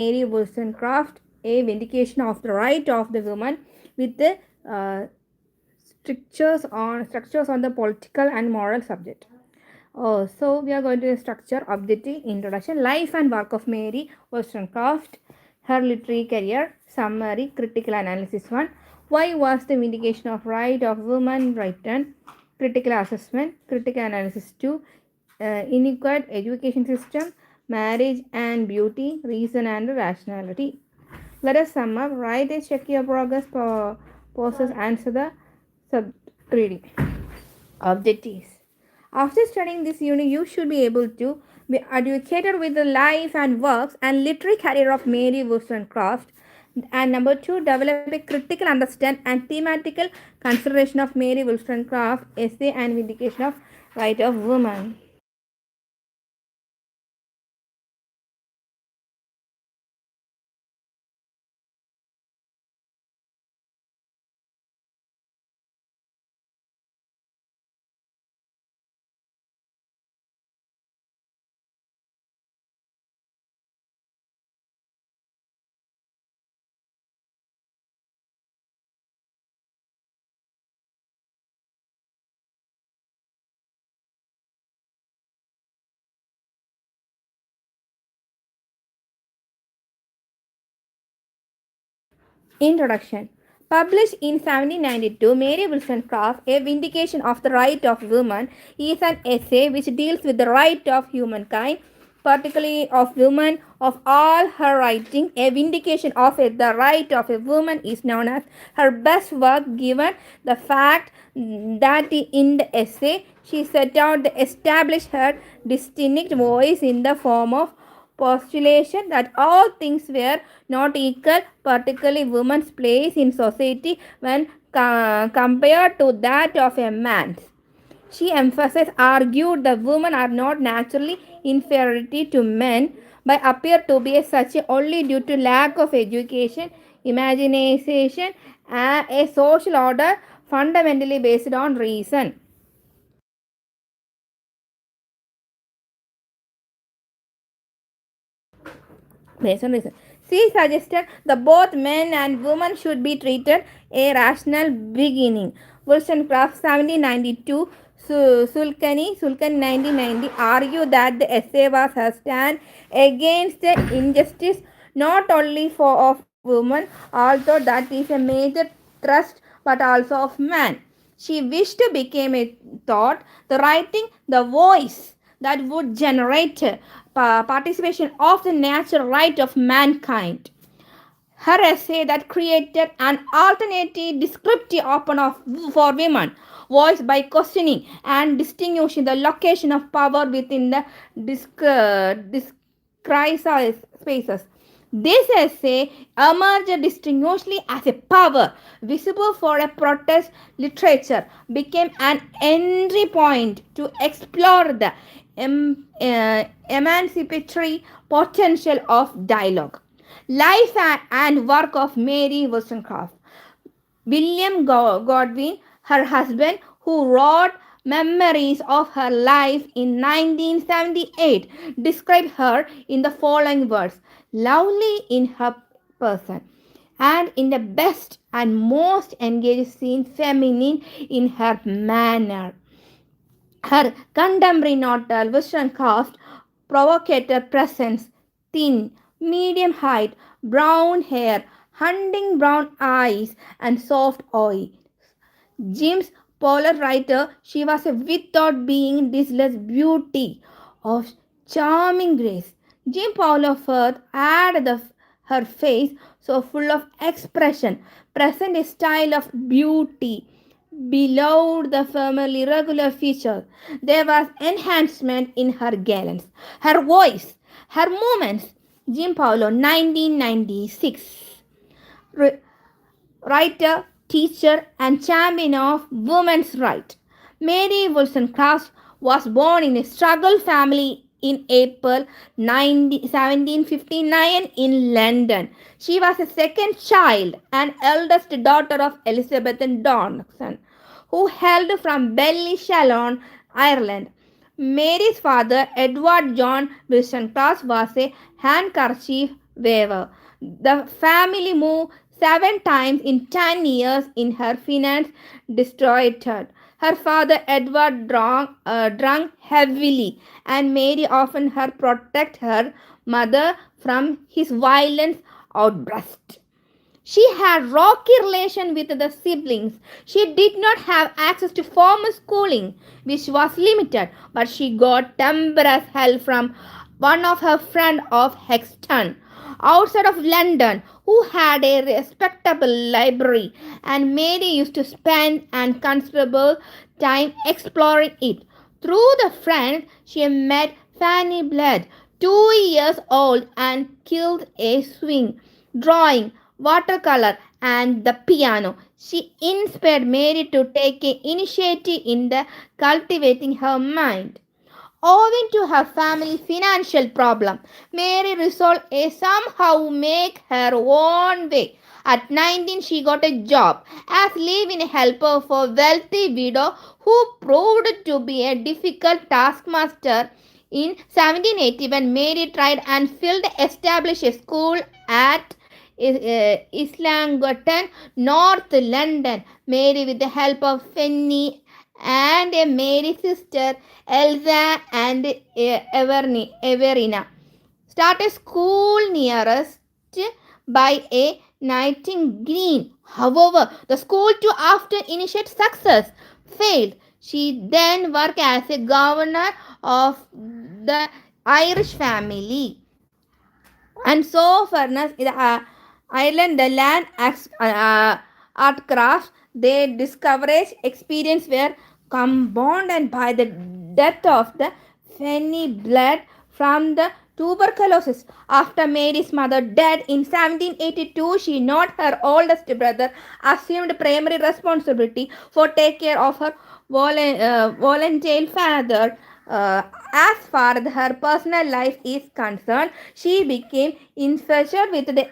Mary Wollstonecraft, A Vindication of the Right of the Woman, with the structures on the political and moral subject. So we are going to structure objective introduction, life and work of Mary Wollstonecraft, her literary career, summary, critical analysis 1. Why was the vindication of right of women written? Critical assessment, critical analysis 2. Inadequate education system, marriage and beauty, reason and rationality. Let us sum up. Write a check your progress, pauses, answer the sub reading. Objectives. After studying this unit, you should be able to be educated with the life and works and literary career of Mary Wollstonecraft. And number 2, develop a critical understand and thematical consideration of Mary Wollstonecraft, essay and vindication of right of woman. Introduction. Published in 1792, Mary Wollstonecraft, A Vindication of the Right of Woman, is an essay which deals with the right of humankind, particularly of women. Of all her writing, A Vindication of the Right of a Woman is known as her best work, given the fact that in the essay she set out to establish her distinct voice in the form of postulation that all things were not equal, particularly women's place in society when compared to that of a man's. She emphasized argued that women are not naturally inferiority to men, but appear to be such only due to lack of education, imagination, and a social order fundamentally based on reason. Based on reason. She suggested that both men and women should be treated a rational beginning. Wollstonecraft 1792, Sulkani 1990 argued that the essay was a stand against the injustice not only for of women, although that is a major thrust, but also of man. She wished to become a thought, the writing, the voice that would generate participation of the natural right of mankind. Her essay that created an alternative descriptive open for women, voiced by questioning and distinguishing the location of power within the discursive spaces. This essay emerged distinguishedly as a power visible for a protest literature, became an entry point to explore the emancipatory potential of dialogue. Life and work of Mary Wollstonecraft. William Godwin, her husband, who wrote Memories of Her Life in 1978, described her in the following words: lovely in her person, and in the best and most engaged scene, feminine in her manner. Her contemporary novel, Wollstonecraft, provocateur presence, thin, medium height, brown hair, hunting brown eyes, and soft eyes. Jim's polar writer, she was a without being dislikes beauty of charming grace. Jim Paolo Firth had her face so full of expression, present a style of beauty, beloved the family regular features. There was enhancement in her gallants, her voice, her movements. Jim Paolo, 1996. Writer, teacher, and champion of women's rights. Mary Wollstonecraft was born in a struggle family in April 1759 in London. She was a second child and eldest daughter of Elizabeth and Donson, who hailed from Ballyshannon, Ireland. Mary's father, Edward John Wollstonecraft, was a handkerchief waver. The family moved 7 times in 10 years in her finance destroyed her. Her father Edward drunk heavily and Mary often her protect her mother from his violent outburst. She had rocky relation with the siblings. She did not have access to formal schooling, which was limited, but she got temperance help from one of her friend of Hexton outside of London who had a respectable library, and Mary used to spend an considerable time exploring it. Through the friend she met Fanny Blood, 2 years old, and killed a swing, drawing, watercolor, and the piano. She inspired Mary to take an initiative in the cultivating her mind. Owing to her family's financial problem, Mary resolved to somehow make her own way. At 19, she got a job as live-in helper for a wealthy widow who proved to be a difficult taskmaster. In 1780, when Mary tried and failed to establish a school at Islington, North London, Mary, with the help of Fanny and a Mary sister, Elsa and Everina, started school nearest by a Nightingale. However, the school too after initial success failed. She then worked as a governor of the Irish family. And so furnace in Ireland, the land art crafts, their discoveries experience were compounded by the death of the Fanny Blood from the tuberculosis. After Mary's mother died in 1782, she, not her oldest brother, assumed primary responsibility for take care of her volatile father. As far as her personal life is concerned, she became infatuated with the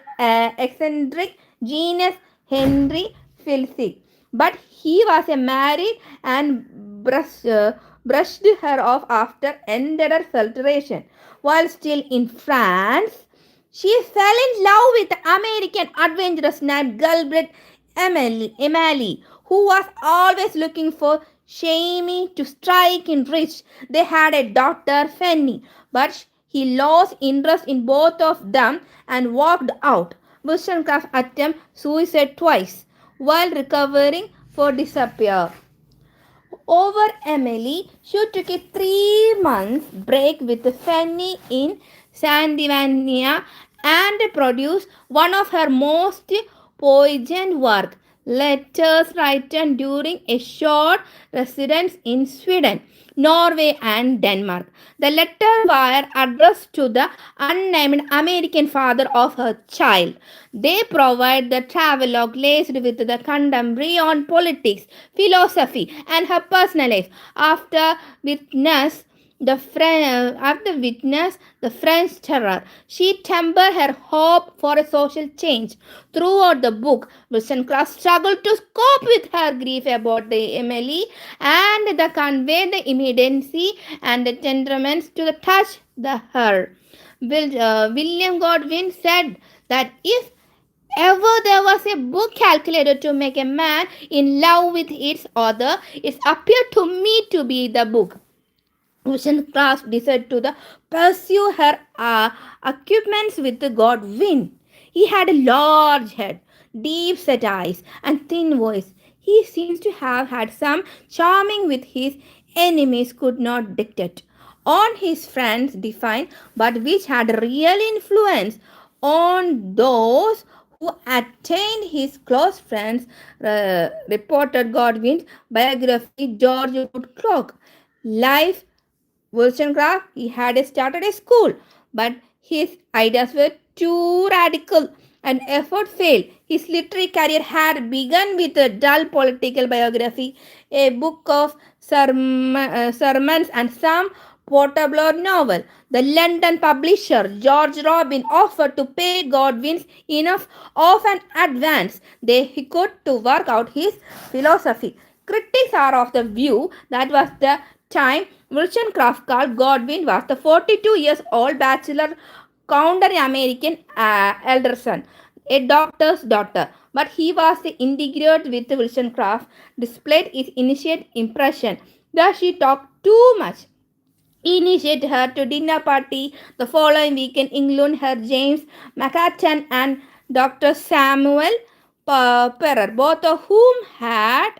eccentric genius Henry Filsig. But he was a married and brushed her off after ended her alteration. While still in France, she fell in love with the American adventurous named Gilbert Emily, who was always looking for Shamey to strike in rich. They had a daughter, Fanny, but he lost interest in both of them and walked out. Wollstonecraft attempted suicide twice while recovering for disappear. Over Emily, she took a 3 month break with Fanny in Scandinavia and produced one of her most poignant work, letters written during a short residence in Sweden, Norway, and Denmark. The letters were addressed to the unnamed American father of her child. They provide the travelogue laced with the contemporary on politics, philosophy, and her personal life. After witness the French terror, she tempered her hope for a social change. Throughout the book, Wollstonecraft struggled to cope with her grief about the Emily and the convey the immediacy and the temperaments to the touch the her. William Godwin said that if ever there was a book calculated to make a man in love with its author, it appeared to me to be the book. Wollstonecraft decided to pursue her acuteness with Godwin. He had a large head, deep set eyes, and thin voice. He seems to have had some charming with his enemies could not dictate on his friends define, but which had real influence on those who attained his close friends, reported Godwin's biography George Woodcock. Life Wollstonecraft, he had started a school, but his ideas were too radical and effort failed. His literary career had begun with a dull political biography, a book of sermons, and some portable novel. The London publisher George Robin offered to pay Godwin enough of an advance he could to work out his philosophy. Critics are of the view that was the time Wollstonecraft called Godwin was the 42 years old bachelor counter-American elder son, a doctor's daughter. But he was indignant with Wollstonecraft, despite his initial impression that she talked too much. He initiated her to dinner party the following weekend, including her James McCartan and Dr. Samuel Perrer, both of whom had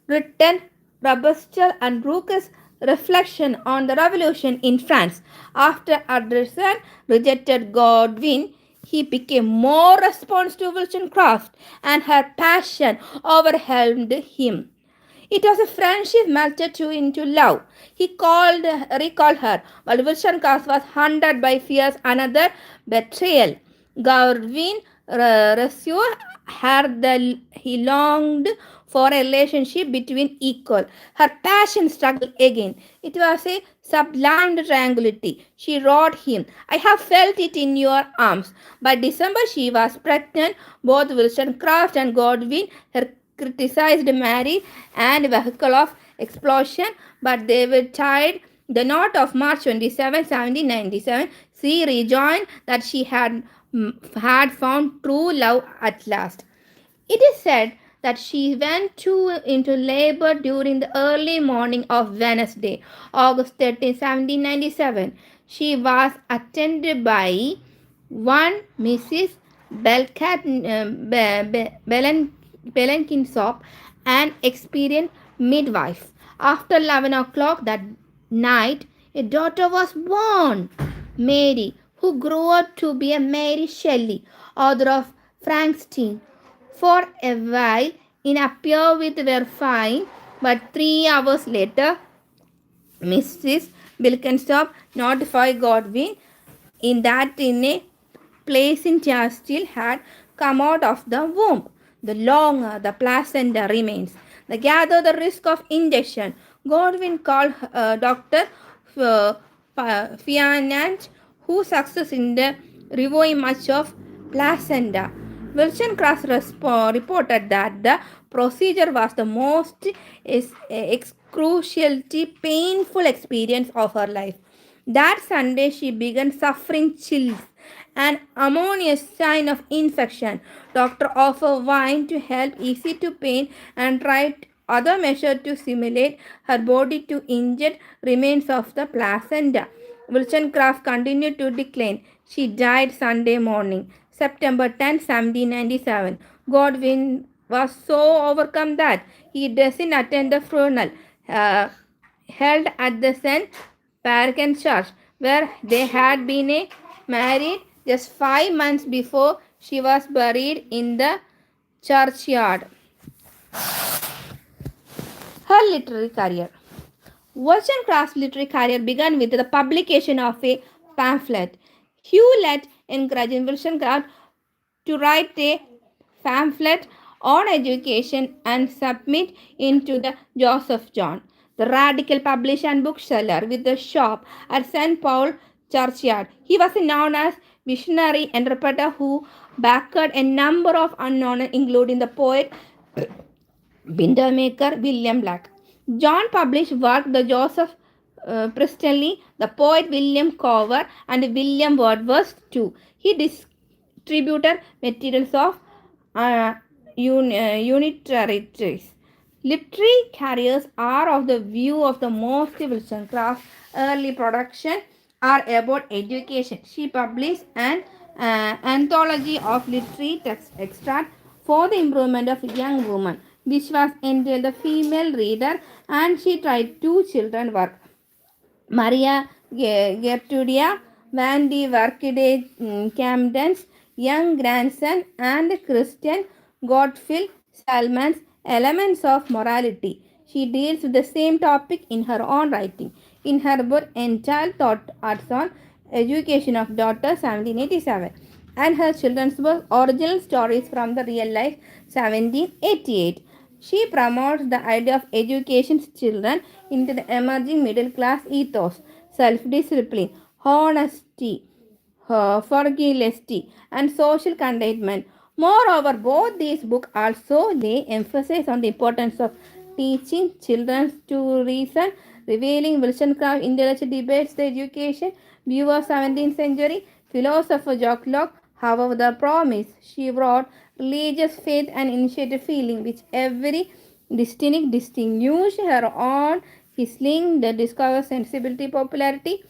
written robust and raucous reflection on the revolution in France. After Anderson rejected Godwin, he became more responsive to Wollstonecraft, and her passion overwhelmed him. It was a friendship melted into love. He recalled her, while Wollstonecraft was haunted by fears another betrayal. Godwin Rousseau had he longed for a relationship between equal. Her passion struggled again. It was a sublime tranquility. She wrote him, I have felt it in your arms. By December she was pregnant. Both Wollstonecraft and Godwin her criticized marriage and vehicle of explosion, but they were tied. The note of March 27, 1797, she rejoined that she had found true love at last. It is said that she went into labor during the early morning of Wednesday, August 13, 1797. She was attended by one Mrs. Belenkinsop, an experienced midwife. After 11 o'clock that night, a daughter was born, Mary, who grew up to be a Mary Shelley, author of Frankenstein. For a while, in appear with were fine, but 3 hours later, Mrs. Bilkenstop notified Godwin in a placenta still had come out of the womb. The longer the placenta remains, the greater the risk of injection. Godwin called Dr. Fianant, who success in the removing much of placenta. Wollstonecraft reported that the procedure was the most excruciatingly painful experience of her life. That Sunday she began suffering chills, an ammonious sign of infection. Doctor offered wine to help ease the pain and tried other measures to simulate her body to inject remains of the placenta. Wollstonecraft continued to decline. She died Sunday morning, September 10, 1797. Godwin was so overcome that he doesn't attend the funeral held at the St. Paragon Church, where they had been married just 5 months before she was buried in the churchyard. Her literary career. Wollstonecraft's literary career began with the publication of a pamphlet. Hewlett encouraged Wollstonecraft to write a pamphlet on education and submit into the Joseph John, the radical publisher and bookseller with a shop at St. Paul Churchyard. He was known as visionary interpreter who backed a number of unknown, including the poet Bindermaker William Black. John published work the Joseph Priestley, the poet William Cowper, and William Wordsworth too. He distributed materials of unitaries. Literary careers are of the view of the most Wollstonecraft's early production are about education. She published an anthology of literary text extract for the improvement of young women, which was entitled The Female Reader, and she tried two children work. Maria Gertrudia Van de Workday Camden's young grandson and Christian Gottfried Salman's Elements of Morality. She deals with the same topic in her own writing. In her book entitled Thoughts on Education of Daughters 1787 and her children's book Original Stories from the Real Life 1788. She promotes the idea of educating children into the emerging middle class ethos, self-discipline, honesty, forgivability, and social contentment. Moreover, both these books also lay emphasis on the importance of teaching children to reason, revealing Wollstonecraft's intellectual debates the education view of 17th century Philosopher Jock Locke, however, the promise she wrote religious faith and initiated feeling which every distinguished her on his link that discovers sensibility popularity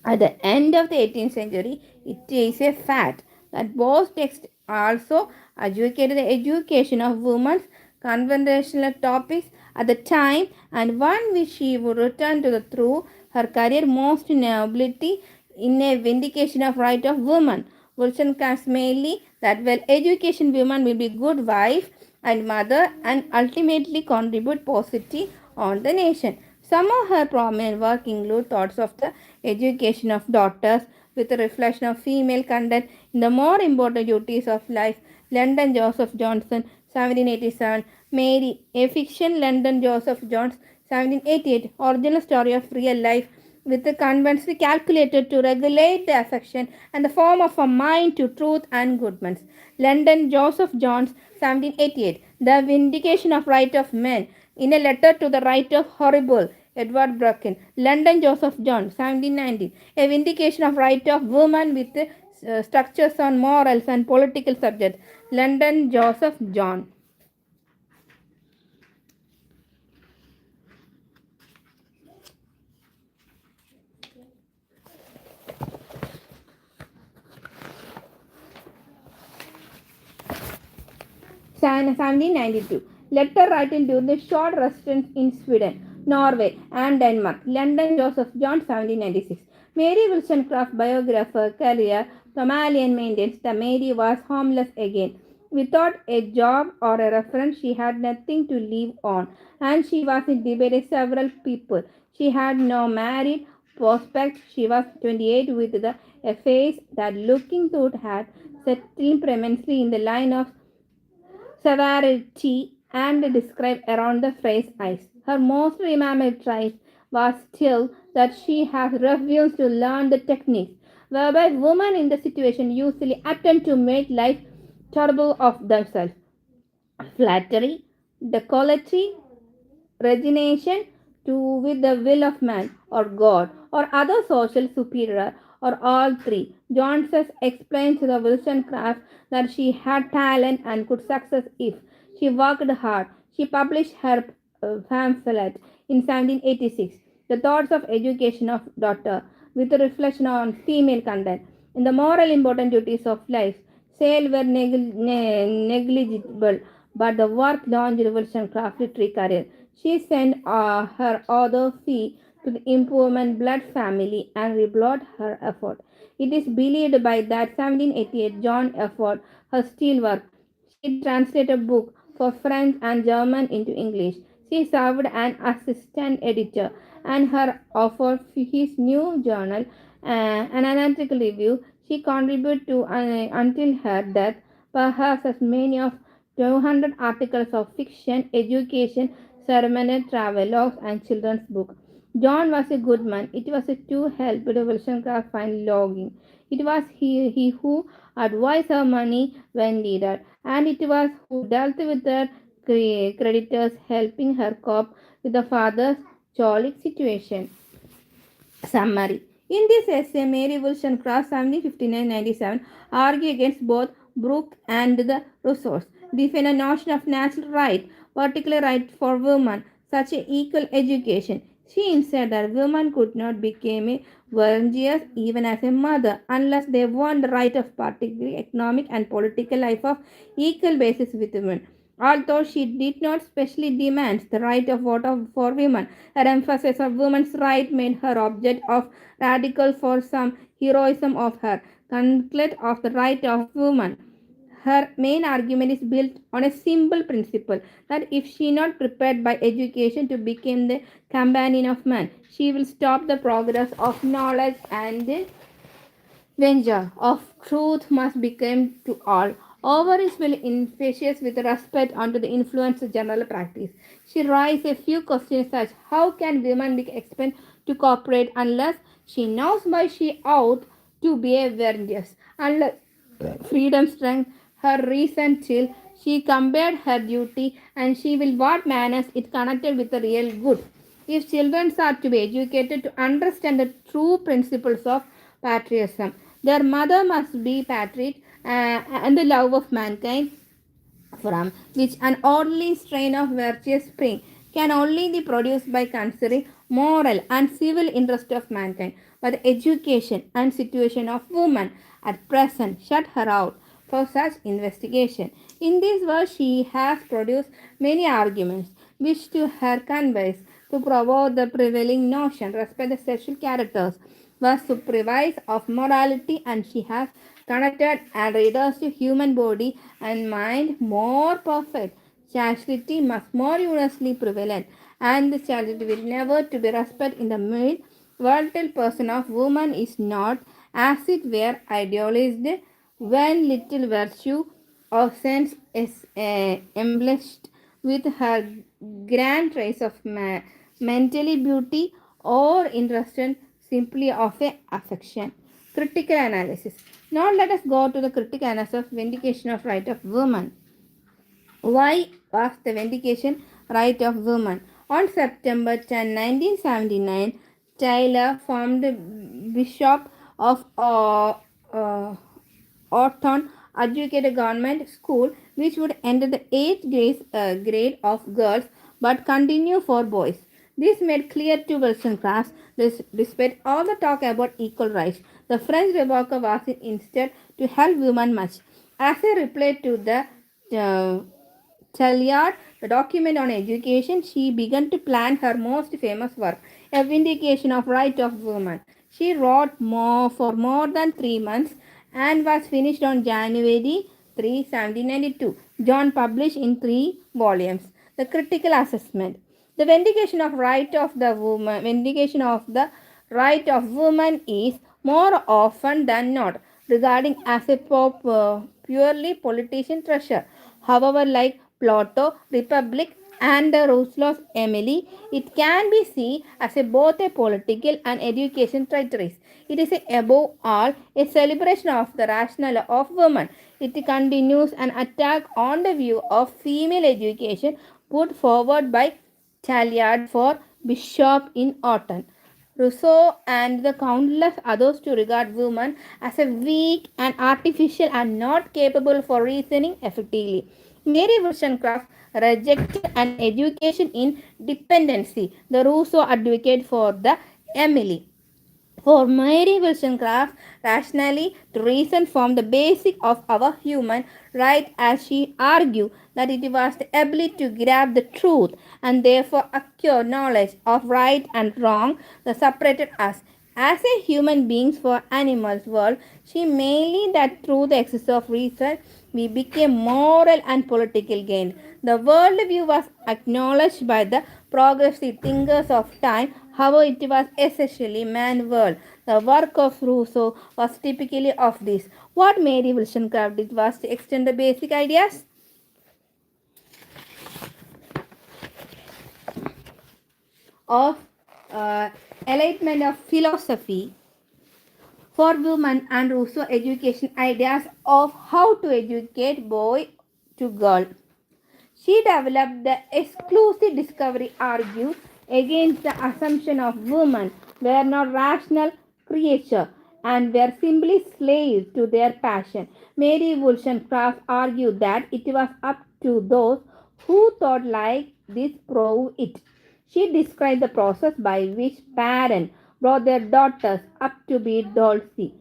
at the end of the 18th century. It is a fact that both texts also advocated the education of women's conventional topics at the time, and one which she would return to through her career most nobility in a vindication of right of women. Wollstonecraft mainly that well education women will be good wife and mother and ultimately contribute positively on the nation. Some of her prominent work include thoughts of the education of daughters with a reflection of female content in the more important duties of life. London Joseph Johnson, 1787. Mary, a fiction. London Joseph Jones, 1788. Original story of real life with the conventionally calculated to regulate the affection and the form of a mind to truth and goodness. London Joseph Jones, 1788. The Vindication of Right of Men. In a letter to the right of horrible Edward Bracken. London Joseph John, 1790. A Vindication of Right of Women with structures on morals and political subjects. London Joseph John. 1792. Letter written during the short residence in Sweden, Norway, and Denmark. London Joseph John, 1796. Mary Wollstonecraft biographer career. Thomalian maintains that Mary was homeless again. Without a job or a reference, she had nothing to live on, and she was in debate with several people. She had no married prospect. She was 28 with a face that looking through had settled precisely in the line of severity and described around the phrase eyes. Her most remembered trait was still that she has refused to learn the techniques whereby women in the situation usually attempt to make life terrible of themselves. Flattery, decolleté, resignation to with the will of man or God or other social superior or all three. Johnson explains to the Wollstonecraft that she had talent and could succeed if she worked hard. She published her pamphlet in 1786, The Thoughts of Education of Daughter, with a reflection on female content. In the moral important duties of life, sale were negligible, but the work launched Wollstonecraft's literary career. She sent her author fee to the Improvement Blood family and reblot her effort. It is believed by that 1788 John Efford, her steel work. She translated book for French and German into English. She served as assistant editor and her offered his new journal, an analytical review. She contributed to until her death, perhaps as many of 200 articles of fiction, education, ceremonial travelogues, and children's books. John was a good man. It was to help Wollstonecraft find logging. It was he who advised her money when needed, and it was who dealt with her creditors, helping her cope with the father's cholic situation. Summary. In this essay, Mary Wollstonecraft 1759-97 argued against both Brooke and the Rousseaus, defend a notion of natural right, particular right for women, such as equal education. She insisted that women could not become a virtuous even as a mother unless they won the right of particular economic and political life of equal basis with women. Although she did not specially demand the right of vote for women, her emphasis on women's rights made her object of radical for some heroism of her conflict of the right of women. Her main argument is built on a simple principle that if she not prepared by education to become the companion of man, she will stop the progress of knowledge and Venger of truth must become to all. Over is well infectious with respect unto the influence of general practice. She raises a few questions such how can women be expected to cooperate unless she knows why she ought to be a virtuous, unless freedom strength her reason till she compared her duty and she will what manners it connected with the real good. If children are to be educated to understand the true principles of patriotism, Their mother must be patriot and the love of mankind, from which an orderly strain of virtuous spring can only be produced by considering moral and civil interest of mankind. But the education and situation of woman at present shut her out for such investigation. In this work she has produced many arguments which to her conveys to provoke the prevailing notion respect the sexual characters was supervised of morality, and she has connected and reduced human body and mind more perfect. Chastity must more universally prevalent, and the chastity will never to be respected in the mid volatile person of woman is not, as it were, idealized when little virtue of sense is embellished with her grand trace of mentally beauty or interested simply of a affection. Critical analysis. Now let us go to the critical analysis of vindication of right of woman. Why was the vindication right of women? On September 10, 1979, Taylor formed the Bishop of Orton educated government school which would enter the 8th grade of girls but continue for boys. This made clear to Wollstonecraft, despite all the talk about equal rights, the French Revolution was instead to help women much. As a reply to the uh, Talliard, the document on education, she began to plan her most famous work, A Vindication of Right of Women. She wrote for more than 3 months and was finished on January 3, 1792. John published in 3 volumes. The critical assessment. The vindication of the right of woman is more often than not regarding as a purely politician treasure. However, like Plato, Republic, and the Rousseau's Emily, it can be seen as both a political and education treatise. It is above all a celebration of the rationale of women. It continues an attack on the view of female education put forward by Talliard for Bishop in Orton. Rousseau and the countless others to regard women as a weak and artificial and not capable for reasoning effectively. Mary Wollstonecraft rejected an education in dependency. The Rousseau advocate for the Emily. For Mary Wollstonecraft, rationally, to reason formed the basic of our human right, as she argued that it was the ability to grab the truth and therefore acquire knowledge of right and wrong that separated us. As a human beings for animals world, she mainly that through the excess of reason we became moral and political gain. The world view was acknowledged by the progressive thinkers of time. However, it was essentially man world. The work of Rousseau was typically of this. What Mary Wollstonecraft did was to extend the basic ideas of uh, enlightenment of philosophy for women and Rousseau education ideas of how to educate boy to girl. She developed the exclusive discovery argued against the assumption of women were not rational creatures and were simply slaves to their passion. Mary Wollstonecraft argued that it was up to those who thought like this prove it. She described the process by which parents brought their daughters up to be dolcy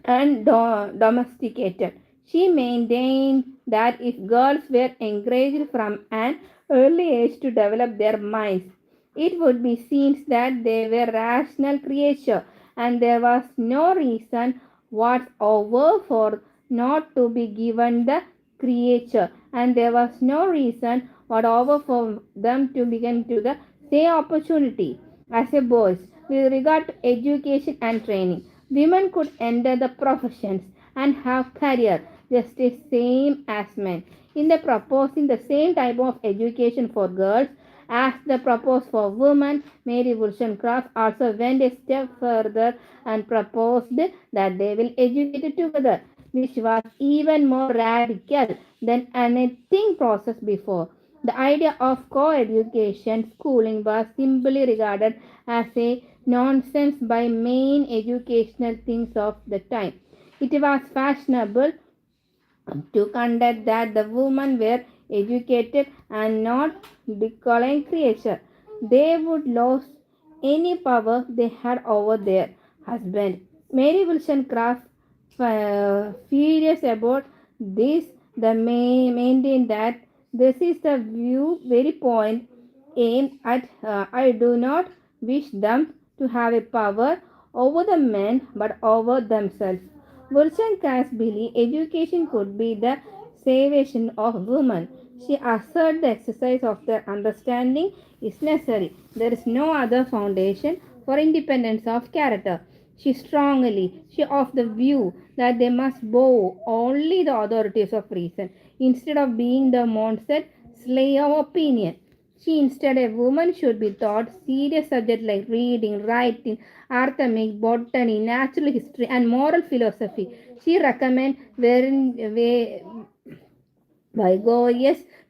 and domesticated. She maintained that if girls were encouraged from an early age to develop their minds, it would be seen that they were rational creatures and there was no reason whatsoever for not to be given the creature, and there was no reason whatever for them to begin to the same opportunity as a boys. With regard to education and training, women could enter the professions and have career just the same as men. In the proposing the same type of education for girls as the proposed for women, Mary Wollstonecraft also went a step further and proposed that they will educate together, which was even more radical than anything processed before. The idea of co-education schooling was simply regarded as a nonsense by main educational things of the time. It was fashionable to conduct that the women were educated and not declining creature. They would lose any power they had over their husband. Mary Wollstonecraft, furious about this, the maintained that this is the view very point aimed at I do not wish them to have a power over the men but over themselves. Wollstonecraft believed education could be the salvation of women. She asserted the exercise of their understanding is necessary. There is no other foundation for independence of character. She of the view that they must bow only the authorities of reason instead of being the monster slave of opinion. She instead a woman should be taught serious subjects like reading, writing, arithmetic, botany, natural history, and moral philosophy. She recommends vigorous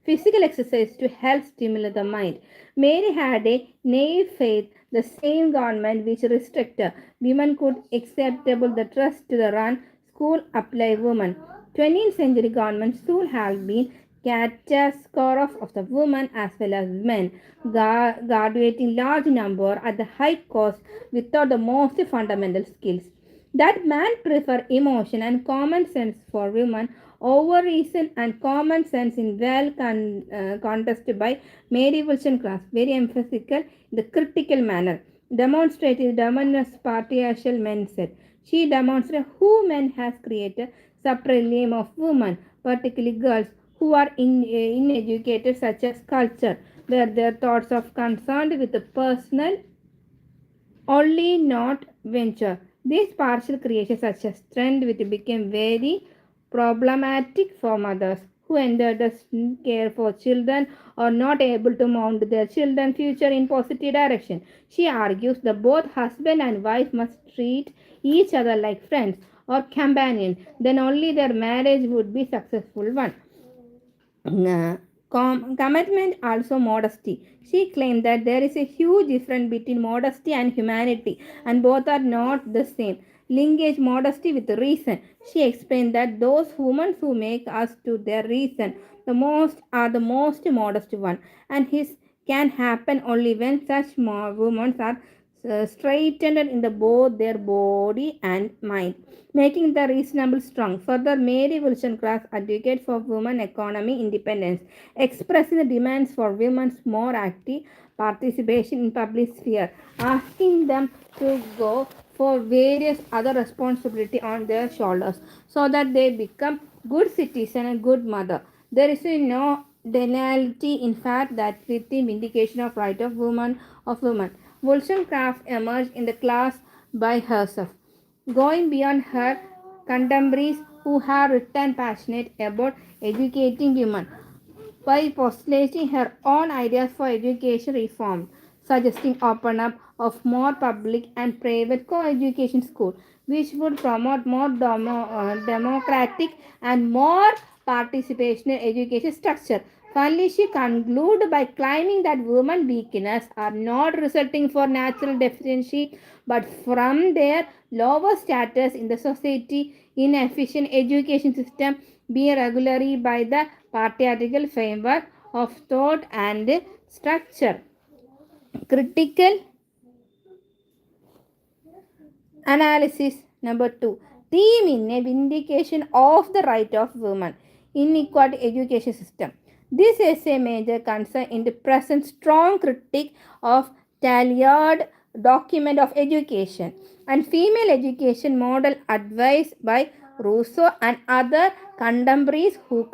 physical exercise to help stimulate the mind. Mary had a naive faith the same government which restricted women could acceptable the trust to the run school apply women. 20th century governments should have been catastrophe of the women as well as men, graduating large number at the high cost without the most fundamental skills. That man prefer emotion and common sense for women over reason and common sense in contested by Mary Wollstonecraft, very emphasical in the critical manner, demonstrated dominant partial mindset. She demonstrated who man has created supreme of women, particularly girls who are uneducated, such as culture, where their thoughts are concerned with the personal only not venture. These partial creations such as trend which became very problematic for mothers who entered the care for children or not able to mount their children's future in positive direction. She argues that both husband and wife must treat each other like friends or companions, then only their marriage would be successful one. Commitment also modesty. She claimed that there is a huge difference between modesty and humanity, and both are not the same. Linkage modesty with reason. She explained that those women who make us to their reason the most are the most modest one, and his can happen only when such women are straightened in the both their body and mind, making the reasonable strong. Further, Mary Wollstonecraft advocated for women economy independence, expressing the demands for women's more active participation in public sphere, asking them to go for various other responsibility on their shoulders so that they become good citizen and good mother. There is no deniality in fact that with the vindication of right of women. Wollstonecraft emerged in the class by herself, going beyond her contemporaries who have written passionate about educating women by postulating her own ideas for education reform, suggesting open up of more public and private co-education schools, which would promote more democratic and more participational education structure. Finally, she concluded by claiming that women's weaknesses are not resulting from natural deficiency but from their lower status in the society, inefficient education system being regulated by the patriarchal framework of thought and structure. Critical analysis number 2. Theme in a vindication of the right of women. Inequality education system. This is a major concern in the present strong critique of tailored document of education and female education model advised by Rousseau and other contemporaries who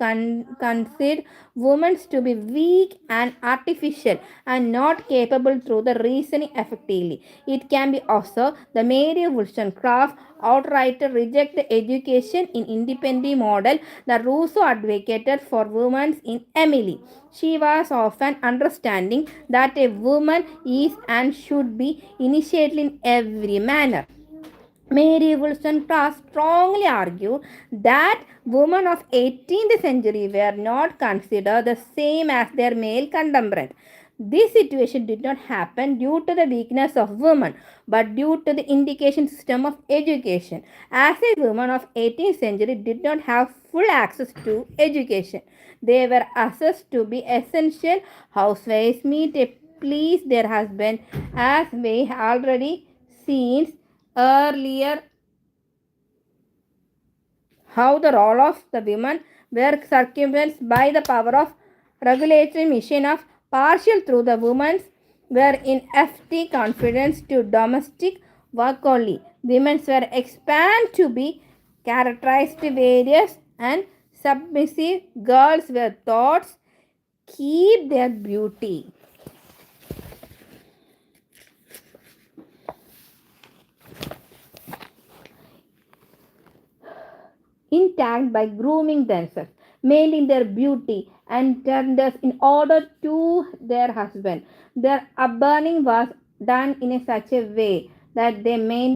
considered women to be weak and artificial and not capable through the reasoning effectively. It can be observed the Mary Wollstonecraft outright reject the education in independent model that Rousseau advocated for women in Emily. She was often understanding that a woman is and should be initiated in every manner. Mary Wollstonecraft strongly argued that women of 18th century were not considered the same as their male contemporaries. This situation did not happen due to the weakness of women, but due to the indication system of education. As a woman of 18th century did not have full access to education, they were assessed to be essential housewives, meet to please their husband, as we already seen earlier how the role of the women were circumvented by the power of regulatory mission of partial through the women's were in FT confidence to domestic work only. Women were expanded to be characterized various and submissive. Girls were taught keep their beauty intact by grooming themselves, mailing their beauty and tenders in order to their husband. Their upbringing was done in such a way that they maintained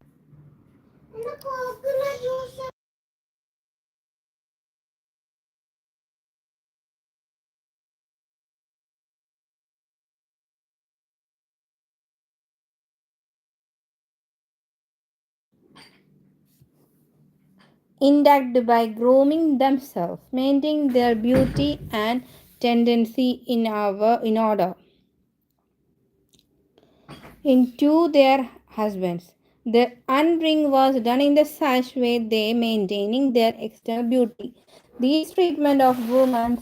intact by grooming themselves, maintaining their beauty and tendency in order into their husbands. The unbring was done in the such way they maintaining their external beauty. This treatment of women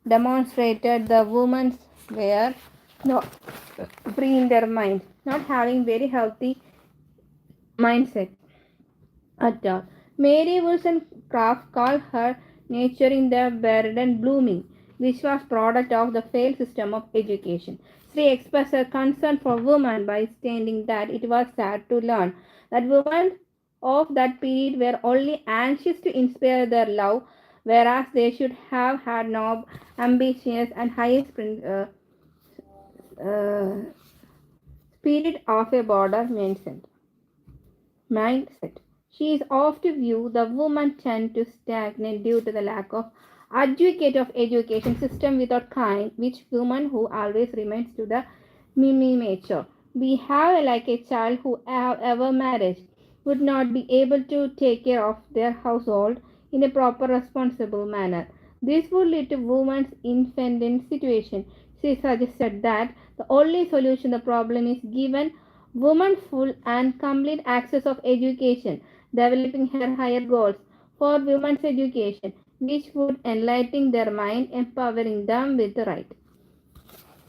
demonstrated the women were not free in their mind, not having very healthy mindset at all. Mary Wollstonecraft called her nature in the burden blooming, which was product of the failed system of education. She expressed her concern for women by stating that it was sad to learn that women of that period were only anxious to inspire their love, whereas they should have had no ambitious and highest uh, spirit of a border mindset. She is of the view the women tend to stagnate due to the lack of advocate of education system without kind, which woman who always remains to the mimi nature. We have like a child who have ever married would not be able to take care of their household in a proper responsible manner. This would lead to woman's infant situation. She suggested that the only solution to the problem is given women full and complete access of education, developing her higher goals for women's education, which would enlighten their mind, empowering them with the right.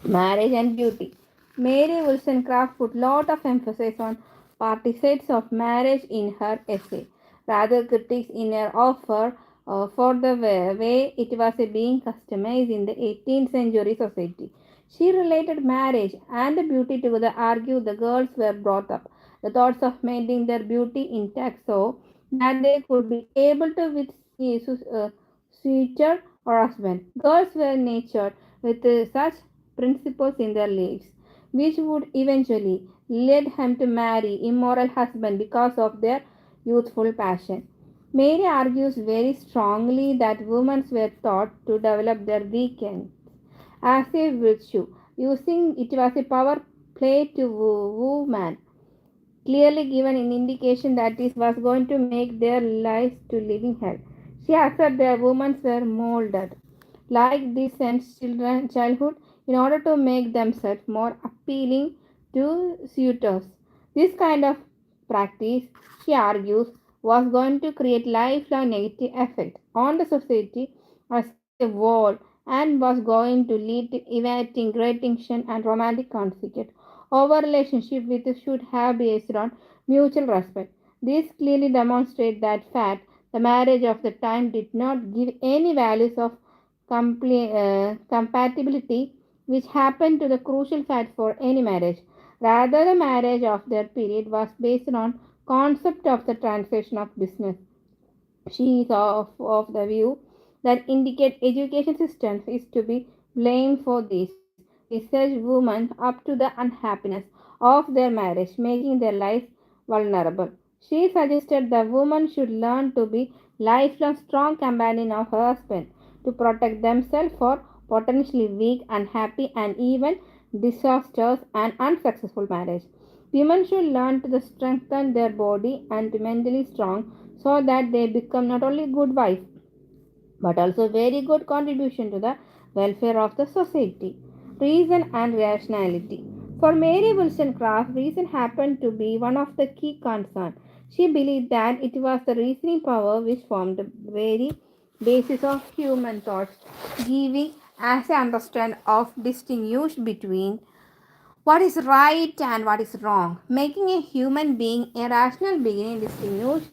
Marriage and beauty. Mary Wollstonecraft put lot of emphasis on participants of marriage in her essay. Rather critics in her offer for the way it was being customized in the 18th century society. She related marriage and the beauty together, argued the girls were brought up the thoughts of maintaining their beauty intact so that they could be able to with suitor or husband. Girls were nurtured with such principles in their lives, which would eventually lead him to marry immoral husband because of their youthful passion. Mary argues very strongly that women were taught to develop their weekends as a virtue, using it as a power play to woo man, clearly given an indication that this was going to make their lives to living hell. She asserted their women were molded like this since childhood in order to make themselves more appealing to suitors. This kind of practice, she argues, was going to create lifelong negative effect on the society as a whole and was going to lead to evading great tension and romantic conflict over relationship which should have based on mutual respect. This clearly demonstrates that fact the marriage of the time did not give any values of compatibility which happened to the crucial fact for any marriage. Rather, the marriage of that period was based on concept of the translation of business. She is of the view that indicate education systems is to be blamed for this. Research women up to the unhappiness of their marriage, making their lives vulnerable. She suggested the woman should learn to be lifelong strong companion of her husband to protect themselves for potentially weak, unhappy, and even disasters, and unsuccessful marriage. Women should learn to strengthen their body and be mentally strong so that they become not only good wife but also very good contribution to the welfare of the society. Reason and rationality. For Mary Wollstonecraft, reason happened to be one of the key concerns. She believed that it was the reasoning power which formed the very basis of human thoughts, giving as an understand of distinguish between what is right and what is wrong, making a human being a rational being distinguish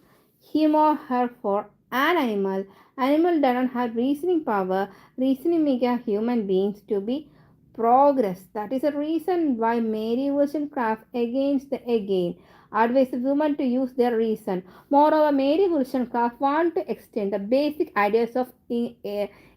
him or her for an animal. Animal doesn't have reasoning power. Reasoning make a human beings to be progress. That is the reason why Mary Wollstonecraft against the again advised women to use their reason. Moreover, Mary Wollstonecraft want to extend the basic ideas of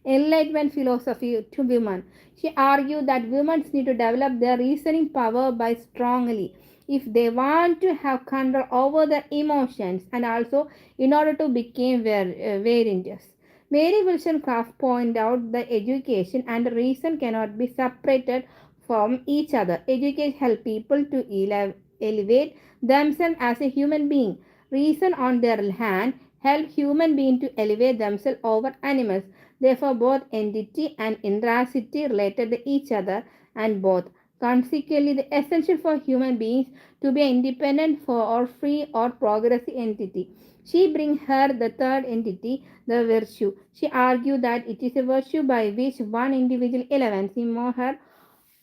Enlightenment philosophy to women. She argued that women need to develop their reasoning power by strongly if they want to have control over their emotions and also in order to become variants. Mary Wollstonecraft pointed out that education and reason cannot be separated from each other. Education helps people to elevate themselves as a human being. Reason, on their hand, help human beings to elevate themselves over animals. Therefore, both entity and intracity related to each other and both. Consequently, the essential for human beings to be independent for or free or progressive entity. She brings her the third entity, the virtue. She argued that it is a virtue by which one individual elevates him or her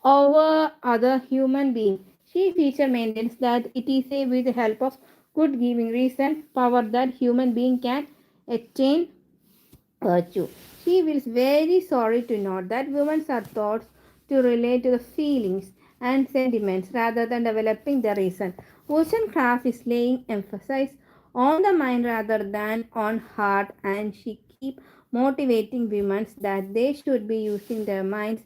over other human beings. She feature maintains that it is a with the help of good giving reason power that human being can attain virtue. She feels very sorry to note that women are taught to relate to the feelings and sentiments rather than developing the reason. Wollstonecraft is laying emphasis on the mind rather than on heart, and she keep motivating women that they should be using their minds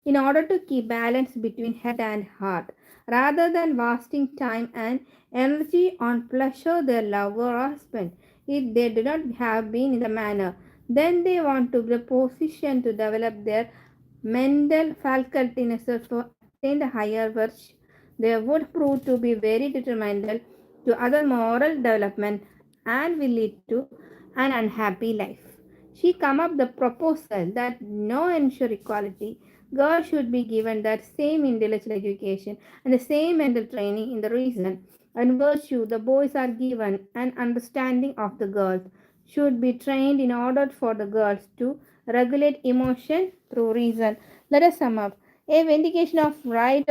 in order to keep balance between head and heart rather than wasting time and energy on pleasure their lover or husband. If they do not have been in the manner, then they want to be positioned to develop their mental faculties to attain the higher virtue. They would prove to be very detrimental to other moral development and will lead to an unhappy life. She come up the proposal that no ensure equality. Girls should be given that same intellectual education and the same mental training in the reason and virtue the boys are given an understanding of the girls should be trained in order for the girls to regulate emotion through reason. Let us sum up. A vindication of the right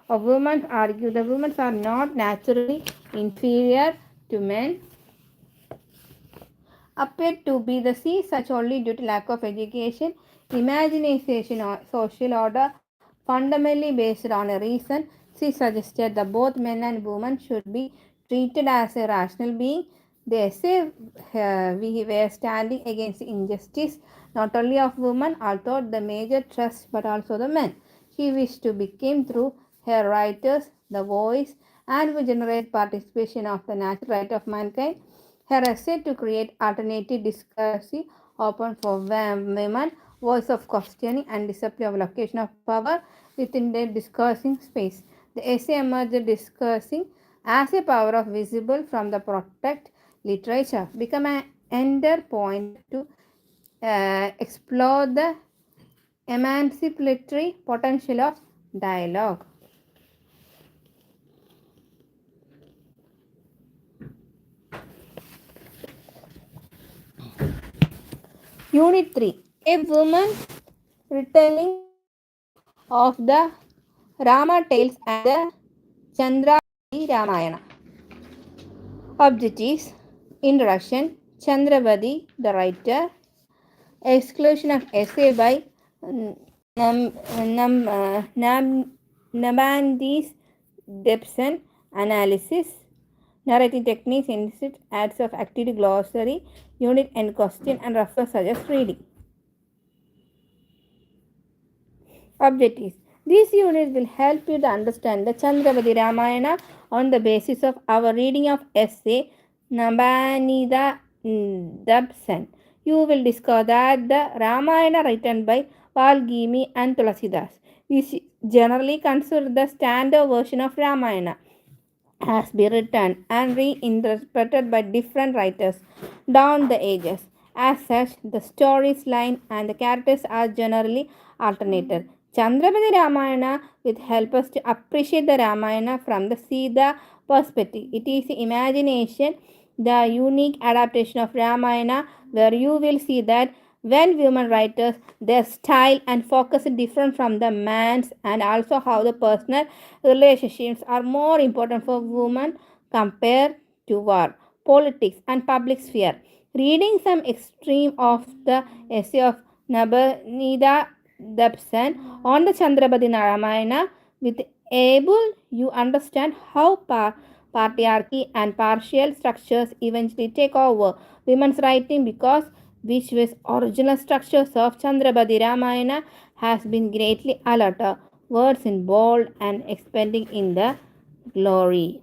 of women argue the women are not naturally inferior to men appear to be the sea such only due to lack of education, imagination or social order fundamentally based on a reason. She suggested that both men and women should be treated as a rational being. They say we were standing against injustice not only of women, although the major trust, but also the men. She wished to become through her writers the voice and will generate participation of the natural right of mankind. Her essay to create alternative discourse open for women, voice of questioning and discipline of location of power within the discussing space. The essay emerged discussing as a power of visible from the protect literature, become an ender pointed to explore the emancipatory potential of dialogue. Unit 3. A woman retelling of the Rama tales and the Chandravati Ramayana. Objectives. Introduction. Chandravati, the writer. Exclusion of essay by Nabandis Debson. Analysis. Narrative techniques, insert adds of activity glossary, unit and question and refer suggest reading. Objectives. This unit will help you to understand the Chandravati Ramayana on the basis of our reading of essay Nabanida Dabsan. you will discover that the Ramayana written by Valmiki and Tulasidas, which generally considered the standard version of Ramayana, has been written and reinterpreted by different writers down the ages. As such, the story's line and the characters are generally alternated. Chandrapati Ramayana will help us to appreciate the Ramayana from the Sita perspective. It is imagination, the unique adaptation of Ramayana, where you will see that when women writers, their style and focus is different from the man's, and also how the personal relationships are more important for women compared to war, politics, and public sphere. Reading some extreme of the essay of Nabanida Dabsan on the Chandrapati Ramayana with able you understand how patriarchy and partial structures eventually take over women's writing, because which was original structures of Chandrapati Ramayana has been greatly altered, words in bold and expanding in the glory.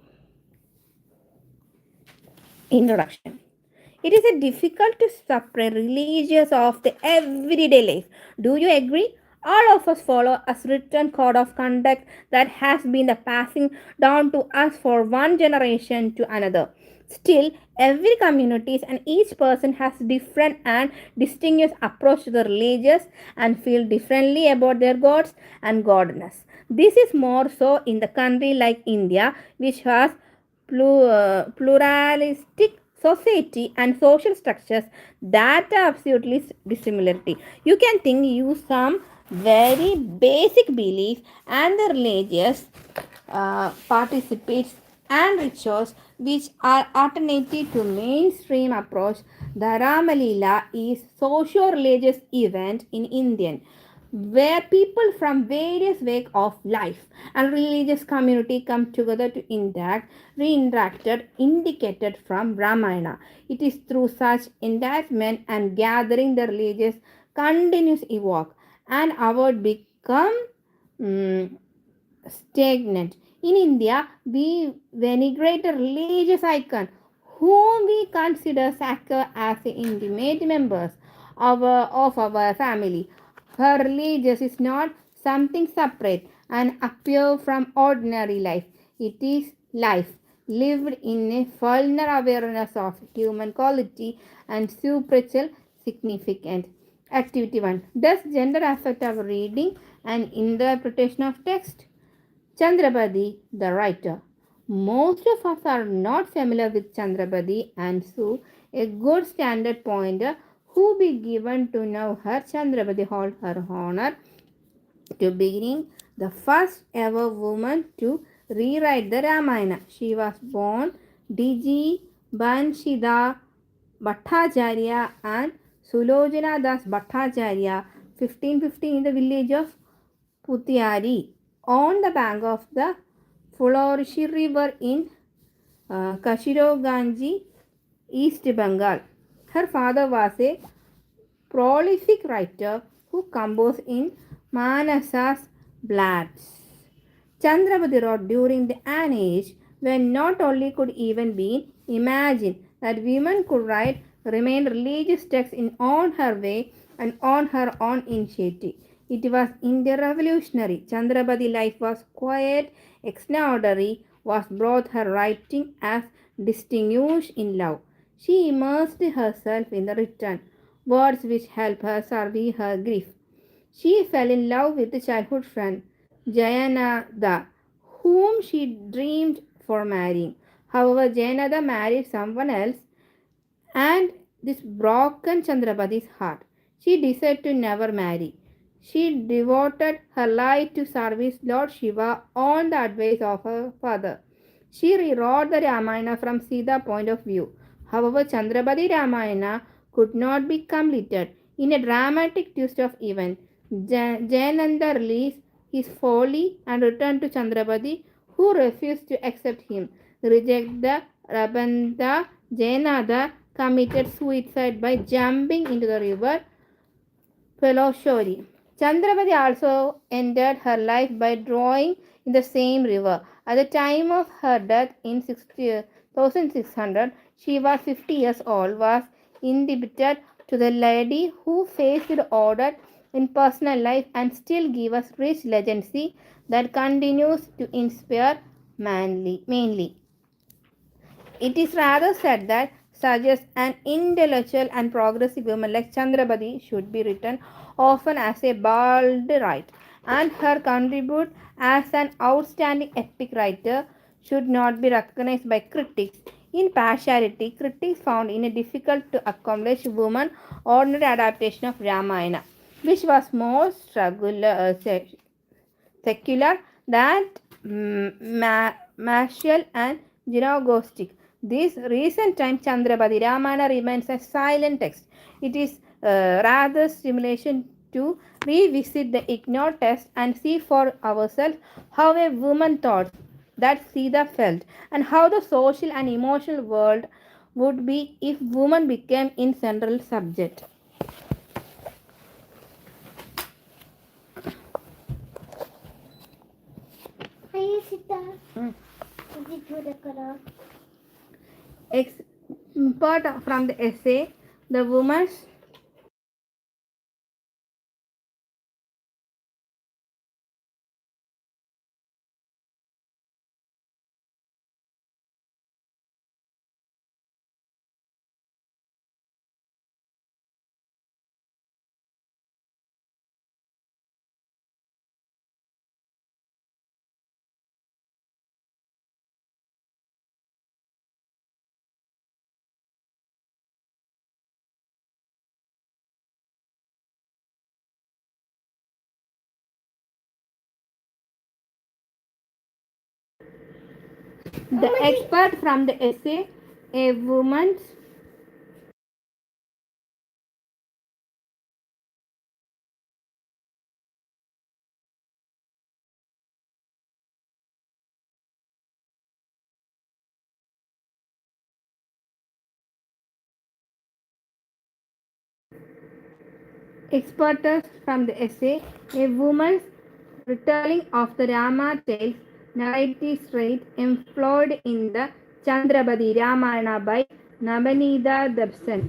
Introduction. It is a difficult to separate religious of the everyday life. Do you agree? All of us follow a written code of conduct that has been the passing down to us for one generation to another. Still, every community and each person has different and distinguished approach to the religious and feel differently about their gods and goddess. This is more so in the country like India, which has pluralistic society and social structures that are absolutely dissimilarity. You can think use some very basic beliefs and the religious participates and rituals which are alternative to mainstream approach. The Ramalila is socio-religious event in Indian where people from various walks of life and religious community come together to reinteracted indicated from Ramayana. It is through such engagement and gathering the religious continues evoke and our become mm, stagnant. In India, we venerate a religious icon whom we consider sacred as intimate members of our family. Her religious is not something separate and appear from ordinary life. It is life lived in a full awareness of human quality and spiritual significance. Activity 1. Does gender affect our reading and interpretation of text? Chandrapati, the writer. Most of us are not familiar with Chandrapati, and so a good standard pointer who be given to know her. Chandrapati hold her honor to beginning the first ever woman to rewrite the Ramayana. She was born D.G. Banshida Bhattacharya and Sulojana Das Bhattacharya 1515 in the village of Putiari on the bank of the Fulorishi River in Kashiroganji, East Bengal. Her father was a prolific writer who composed in Manasa's Blads. Chandrapati wrote during an age when not only could even be imagined that women could write remain religious texts in on her way and on her own initiative. It was Indian revolutionary. Chandrapati life was quiet, extraordinary, was both her writing as distinguished in love. She immersed herself in the written words which helped her survive her grief. She fell in love with a childhood friend, Jayanada, whom she dreamed for marrying. However, Jayanada married someone else, and this broken Chandrapati's heart. She decided to never marry. She devoted her life to service Lord Shiva on the advice of her father. She rewrote the Ramayana from Sita's point of view. However, Chandrapati Ramayana could not be completed. In a dramatic twist of events, Jayananda released his folly and returned to Chandrapati, who refused to accept him. Reject the Rabandha, Jayanada committed suicide by jumping into the river Peloshori. Chandrapati also ended her life by drowning in the same river. At the time of her death in 1600, she was 50 years old, was inhabited to the lady who faced order in personal life and still give us rich legacy that continues to inspire mainly. It is rather said that suggests an intellectual and progressive woman like Chandrabadi should be written often as a bald right, and her contribute as an outstanding epic writer should not be recognized by critics in partiality. Critics found in a difficult to accomplish woman ordinary adaptation of Ramayana, which was more secular than martial and gnostic. This recent time Chandrapati Ramayana remains a silent text. It is rather stimulation to revisit the IGNOU text and see for ourselves how a woman thought that Sita felt and how the social and emotional world would be if woman became in central subject. Part from the essay, the woman's the expert from the essay, a woman's expertise from the essay, a woman's retelling of the Rama tales, narrative straight employed in the Chandrabadi Ramayana by Nabanida Dabsan.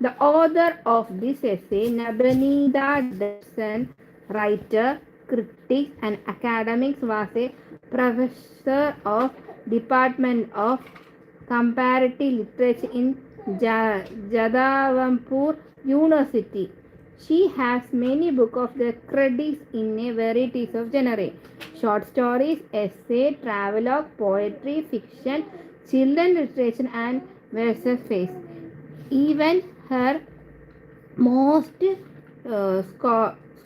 The author of this essay, Nabanida Dabsan, writer, critic, and academics, was a professor of Department of Comparative Literature in Jadavapur University. She has many books of the credits in a varieties of genres: short stories, essay, travelogue, poetry, fiction, children literature, and verse face. Even her most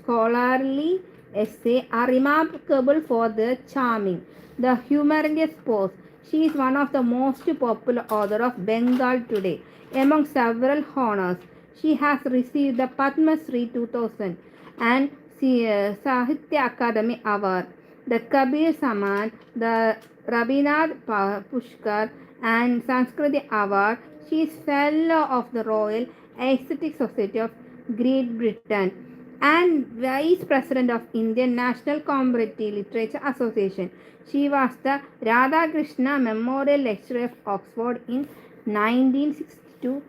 scholarly essays are remarkable for their charming, the humorous pose. She is one of the most popular authors of Bengal today. Among several honors, she has received the Padma Shri 2000 and Sahitya Akademi Award, the Kabir Saman, the Rabindranath Pushkar, and Sanskriti Award. She is fellow of the Royal Aesthetic Society of Great Britain and Vice President of Indian National Comparative Literature Association. She was the Radhakrishna Memorial Lecturer of Oxford in 1962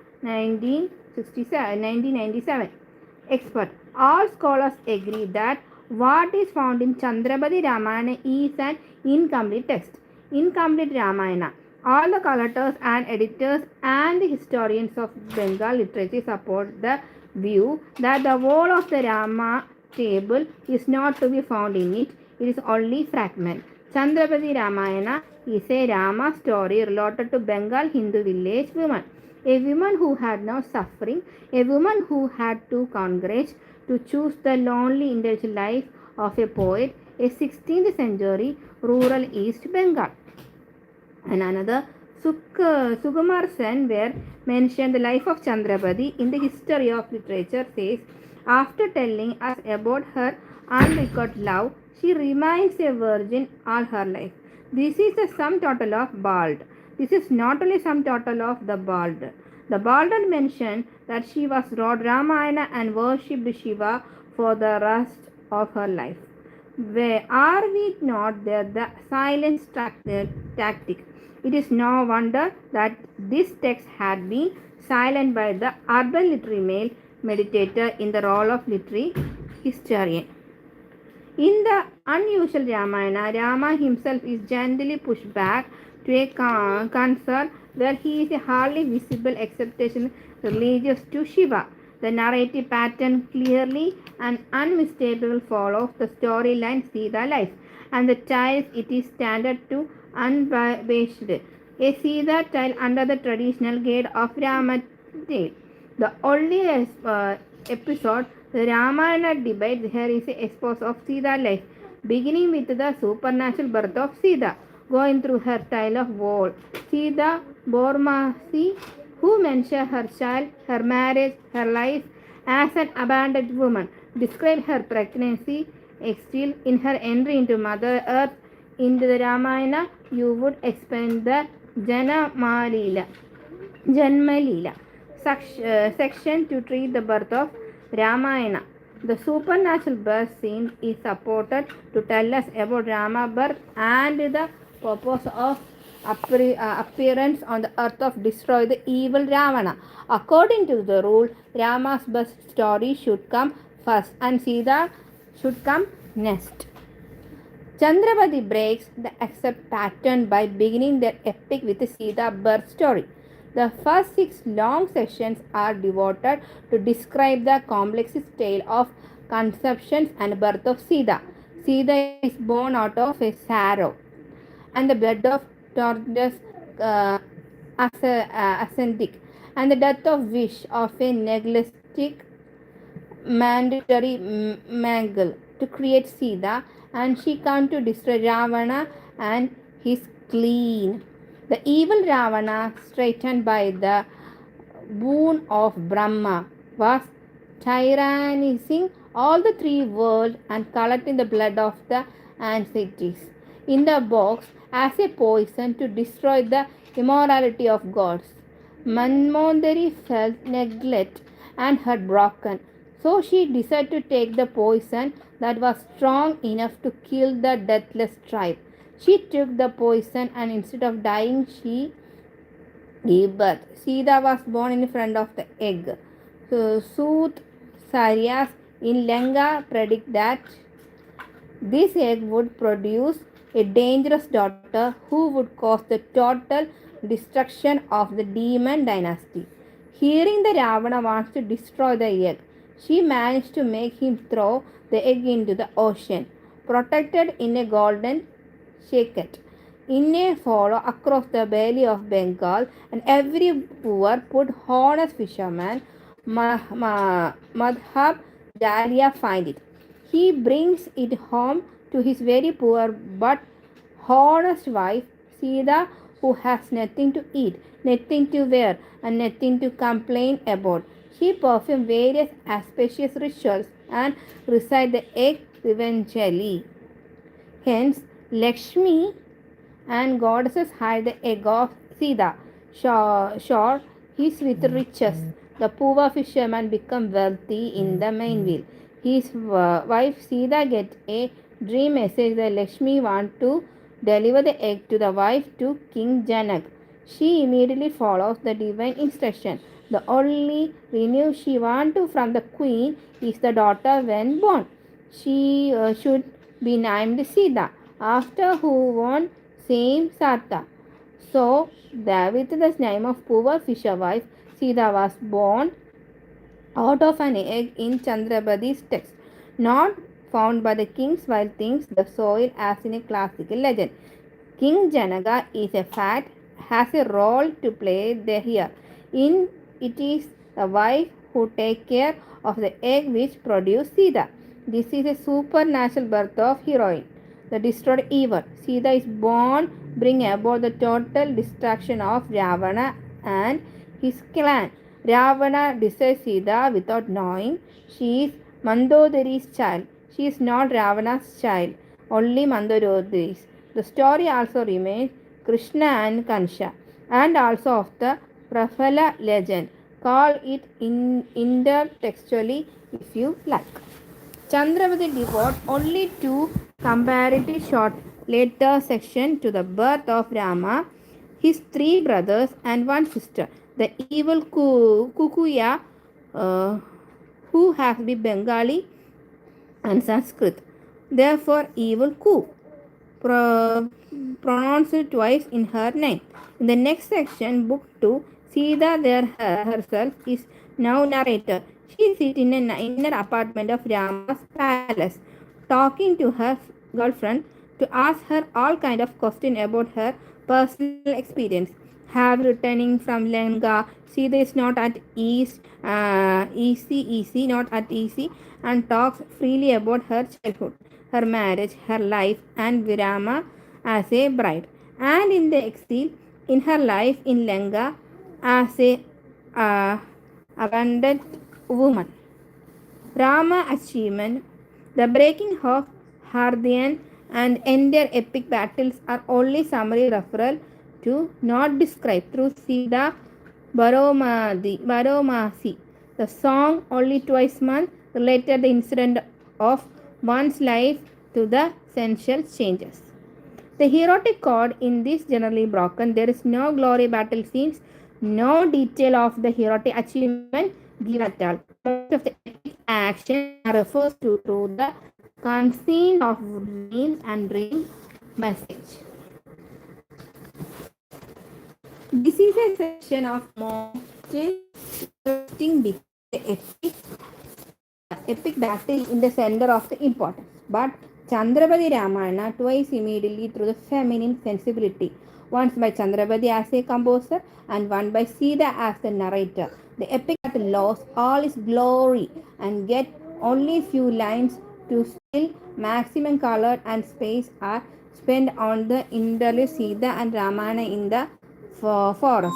1997. Expert. All scholars agree that what is found in Chandrabadi Ramayana is an incomplete text. Incomplete Ramayana. All the collectors and editors and the historians of Bengal literature support the view that the whole of the Rama table is not to be found in it. It is only fragment. Chandrapati Ramayana is a Rama story related to Bengal Hindu village woman. A woman who had no suffering, a woman who had to courage to choose the lonely intellectual life of a poet, a 16th century rural East Bengal. And another Sukumar Sen where mentioned the life of Chandrapati in the history of literature says, after telling us about her unrequited love, she remains a virgin all her life. This is the sum total of bald. This is not only sum total of the bald. The bald mentioned that she was wrote Ramayana and worshipped Shiva for the rest of her life. Where are we not there the silence tactic? It is no wonder that this text had been silent by the urban literary male meditator in the role of literary historian. In the unusual Ramayana, Rama himself is gently pushed back to a concern where he is a hardly visible acceptation religious to Shiva. The narrative pattern clearly and unmistakably follows the storyline Sita life, and the ties it is standard to unabashed. A Sita tale under the traditional gate of Rama tale. The only episode the Ramayana debate here is a expose of Sita's life, beginning with the supernatural birth of Sita, going through her tale of woe. Sita Bormasi, who mentions her child, her marriage, her life as an abandoned woman, describe her pregnancy, exile in her entry into Mother Earth. In the Ramayana, you would expand the Janmalila section to treat the birth of Ramayana. The supernatural birth scene is supported to tell us about Rama's birth and the purpose of appearance on the earth of destroy the evil Ravana. According to the rule, Rama's birth story should come first and Sita should come next. Chandrapati breaks the accept pattern by beginning their epic with the Sita birth story. The first 6 long sections are devoted to describe the complex tale of conception and birth of Sita. Sita is born out of a sorrow and the blood of tortoise uh, ascetic and the death of wish of a neglectic mandatory mangle to create Sita, and she comes to destroy Ravana and his clan. The evil Ravana, straightened by the boon of Brahma, was tyrannizing all the 3 worlds and collecting the blood of the ancestors in the box as a poison to destroy the immorality of gods. Manmondari felt neglect and had broken, so she decided to take the poison that was strong enough to kill the deathless tribe. She took the poison and instead of dying, she gave birth. Sita was born in front of the egg. So, Sooth Saryas in Lenga predict that this egg would produce a dangerous daughter who would cause the total destruction of the demon dynasty. Hearing that Ravana wants to destroy the egg, she managed to make him throw the egg into the ocean, protected in a golden shaket. In a follow across the belly of Bengal, and every poor put honest fisherman, Madhab Dalia find it. He brings it home to his very poor but honest wife, Sita, who has nothing to eat, nothing to wear, and nothing to complain about. She performs various auspicious rituals and recite the egg eventually. Hence, Lakshmi and goddesses hide the egg of Sita. Sure, he is with riches. The poor fisherman becomes wealthy in the main wheel. His wife Sita gets a dream message that Lakshmi wants to deliver the egg to the wife to King Janak. She immediately follows the divine instruction. The only renew she wants from the queen is the daughter when born. She should be named Sita, after who won same Sarta. So, with the name of poor fisher wife, Sita was born out of an egg in Chandrapati's text, not found by the king's wild things, the soil as in a classical legend. King Janaka is a fact, has a role to play there here. In it is the wife who take care of the egg which produce Sita. This is a supernatural birth of heroine. The destroyed evil. Sita is born, bring about the total destruction of Ravana and his clan. Ravana destroys Sita without knowing. She is Mandodari's child. She is not Ravana's child, only Mandodari's. The story also remains Krishna and Kansha, and also of the Prafala legend. Call it intertextually if you like. Chandrapati devotes only 2 comparative short later sections to the birth of Rama, his 3 brothers, and 1 sister. The evil Kukuya, uh, who has been Bengali and Sanskrit. Therefore, evil Ku, pro- pronounced twice in her name. In the next section, book 2, Sita there herself is now narrator. She sits in an inner apartment of Rama's palace, talking to her girlfriend to ask her all kind of questions about her personal experience. Have returning from Lenga, Sita is not at easy, not at easy, and talks freely about her childhood, her marriage, her life, and Virama as a bride, and in the exile, in her life in Lenga as a uh, abandoned woman. Rama achievement, the breaking of Hardyan and entire epic battles are only summary referral to not described through Sida Baromasi. The song only twice month related the incident of one's life to the essential changes. The heroic chord in this generally broken. There is no glory battle scenes, no detail of the heroic achievement given at all. Most of the epic action refers to through the consent of dreams and dream message. This is a section of most interesting because the epic battle in the center of the importance. But Chandrapati Ramayana twice immediately through the feminine sensibility, once by Chandrapati as a composer and one by Sita as the narrator. The epic battle lost all its glory and get only few lines to still maximum color and space are spent on the interlude Sita and Ramayana in the forest.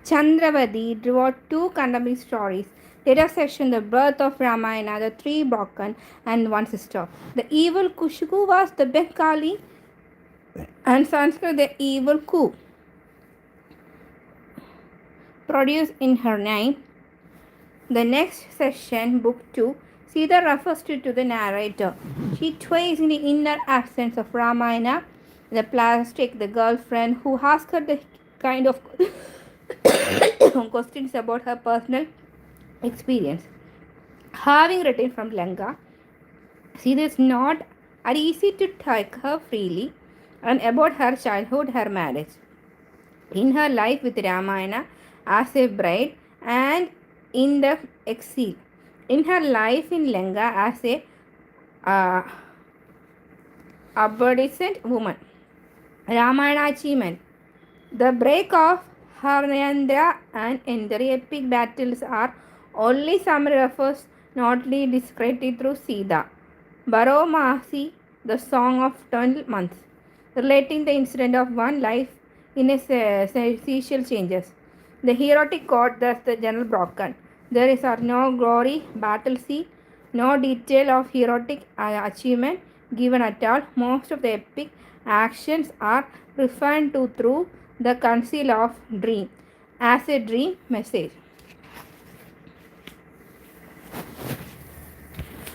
Chandravati wrote two contemporary stories. Later section, the birth of Ramayana, the three broken, and one sister. The evil Kushuku was the Bengali and Sanskrit the evil Ku, produced in her name. The next section, book 2, Sita refers to the narrator. She twice in the inner accents of Ramayana, the plastic, the girlfriend who asked her the kind of questions about her personal experience. Having written from Lanka, Sita is not easy to take her freely and about her childhood, her marriage. In her life with Ramayana as a bride and in the exile. In her life in Lanka as a uh, adolescent woman. Ramayana achievement. The break of Harnandra and Indra epic battles are only some refers notly described through Sita. Baromasi, the song of 12 months, relating the incident of one life in a sequential changes. The heroic god, thus the general broken. There is no glory, battle scene, no detail of heroic achievement given at all. Most of the epic actions are referred to through the conceal of dream as a dream message.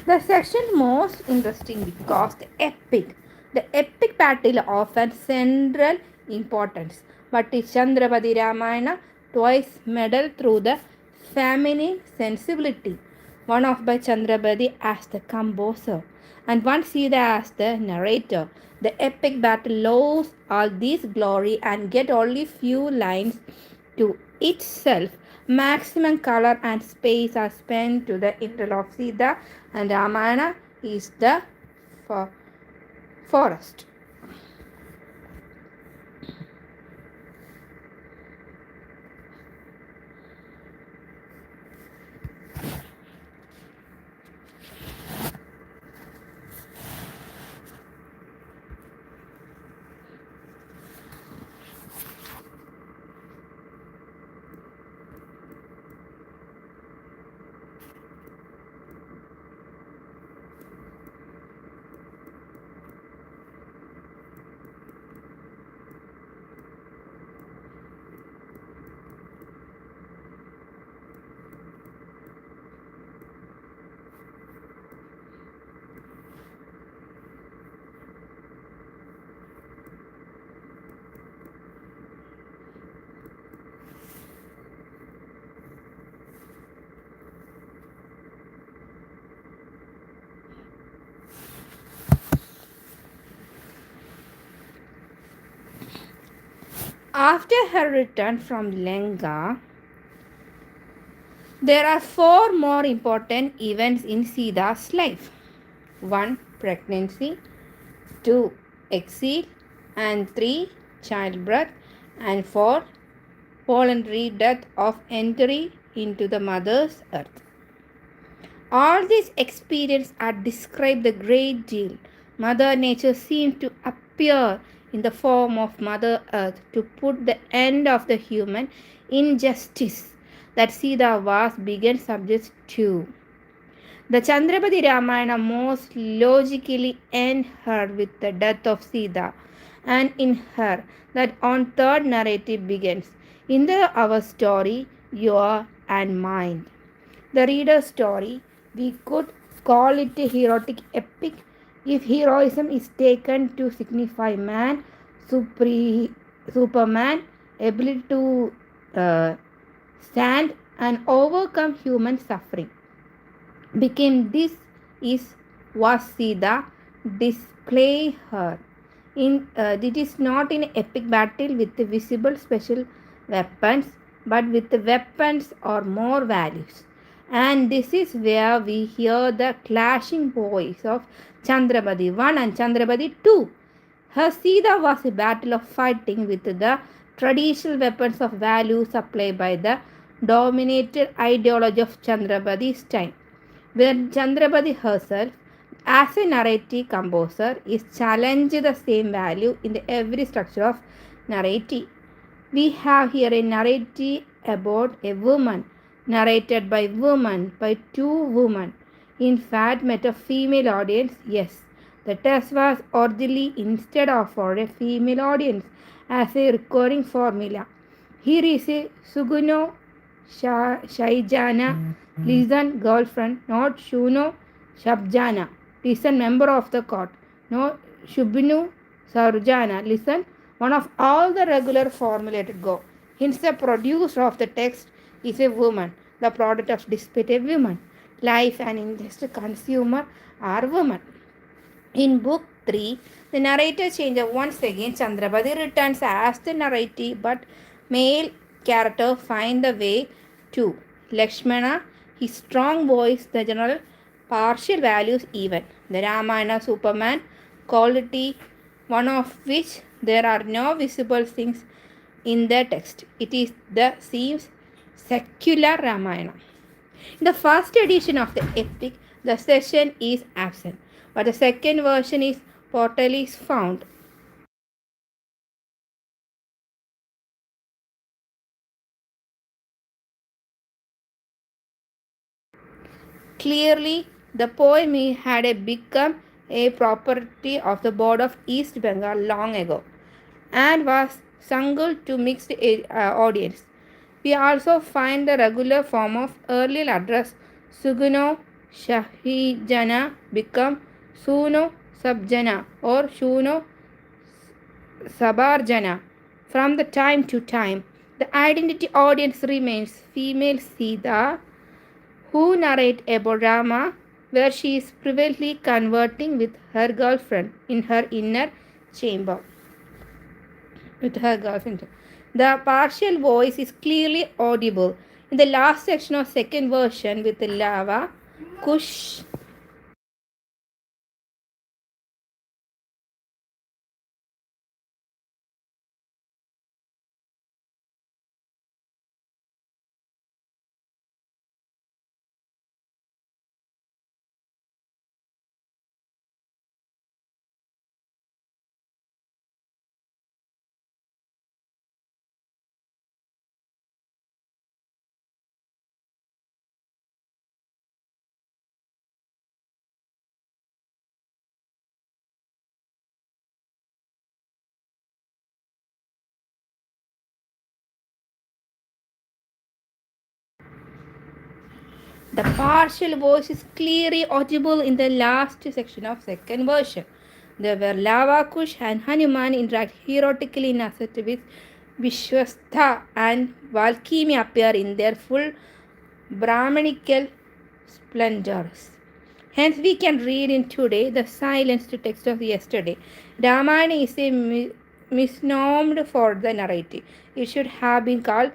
The section most interesting because the epic battle often central importance, but is Chandrapati Ramayana twice medal through the feminine sensibility, one of by Chandrapati as the composer and one Sita as the narrator. The epic battle loses all this glory and get only few lines to itself. Maximum color and space are spent to the interval of Sita and Ramayana is the forest. After her return from Lanka, there are four more important events in Sita's life. 1. Pregnancy, 2. Exile, and 3. Childbirth, and 4. Voluntary death of entry into the mother's earth. All these experiences are described a great deal. Mother Nature seemed to appear in the form of Mother Earth to put the end of the human injustice that Sita was began subject to. The Chandrapati Ramayana most logically ends her with the death of Sita, and in her that on third narrative begins. In the our story, your and mine. The reader's story, we could call it a heroic epic if heroism is taken to signify man, Superman, ability to stand and overcome human suffering. Became this is was Sita display her. It is not in epic battle with the visible special weapons, but with the weapons or more values. And this is where we hear the clashing voice of Chandrapati 1 and Chandrapati 2. Her Sita was a battle of fighting with the traditional weapons of value supplied by the dominated ideology of Chandrapati's time. Where Chandrapati herself, as a narrative composer, is challenged the same value in the every structure of narrative. We have here a narrative about a woman, narrated by women, by two women. In fact, met a female audience, yes. The test was originally instead of for a female audience as a recurring formula. Here is a Suguno Shaijana, listen girlfriend, not Shuno Shabjana, listen member of the court, no Shubinu Sarjana, listen one of all the regular formulated go. Hence the producer of the text is a woman, the product of dispute a woman. Life and interest consumer are women. In book 3, the narrator changes once again. Chandrapati returns as the narrator, but male character find the way to Lakshmana, his strong voice, the general partial values even. The Ramayana Superman quality, one of which there are no visible things in the text. It is the seems secular Ramayana. In the first edition of the epic, the session is absent, but the second version is portally found. Clearly, the poem had become a property of the board of East Bengal long ago and was sung to mixed audience. We also find the regular form of earlier address Suguno Shahijana become Suno Sabjana or Shuno Sabarjana. From the time to time, the identity audience remains female Sita who narrate about Rama where she is privately converting with her girlfriend in her inner chamber. With her girlfriend. The partial voice is clearly audible in the last section of second version with the lava, Kush. The partial voice is clearly audible in the last section of second version. There were Lava Kush and Hanuman interact erotically in asset with Vishwastha and Valkyrie appear in their full Brahmanical splendors. Hence, we can read in today the silenced text of yesterday. Ramayana is a misnomed for the narrative. It should have been called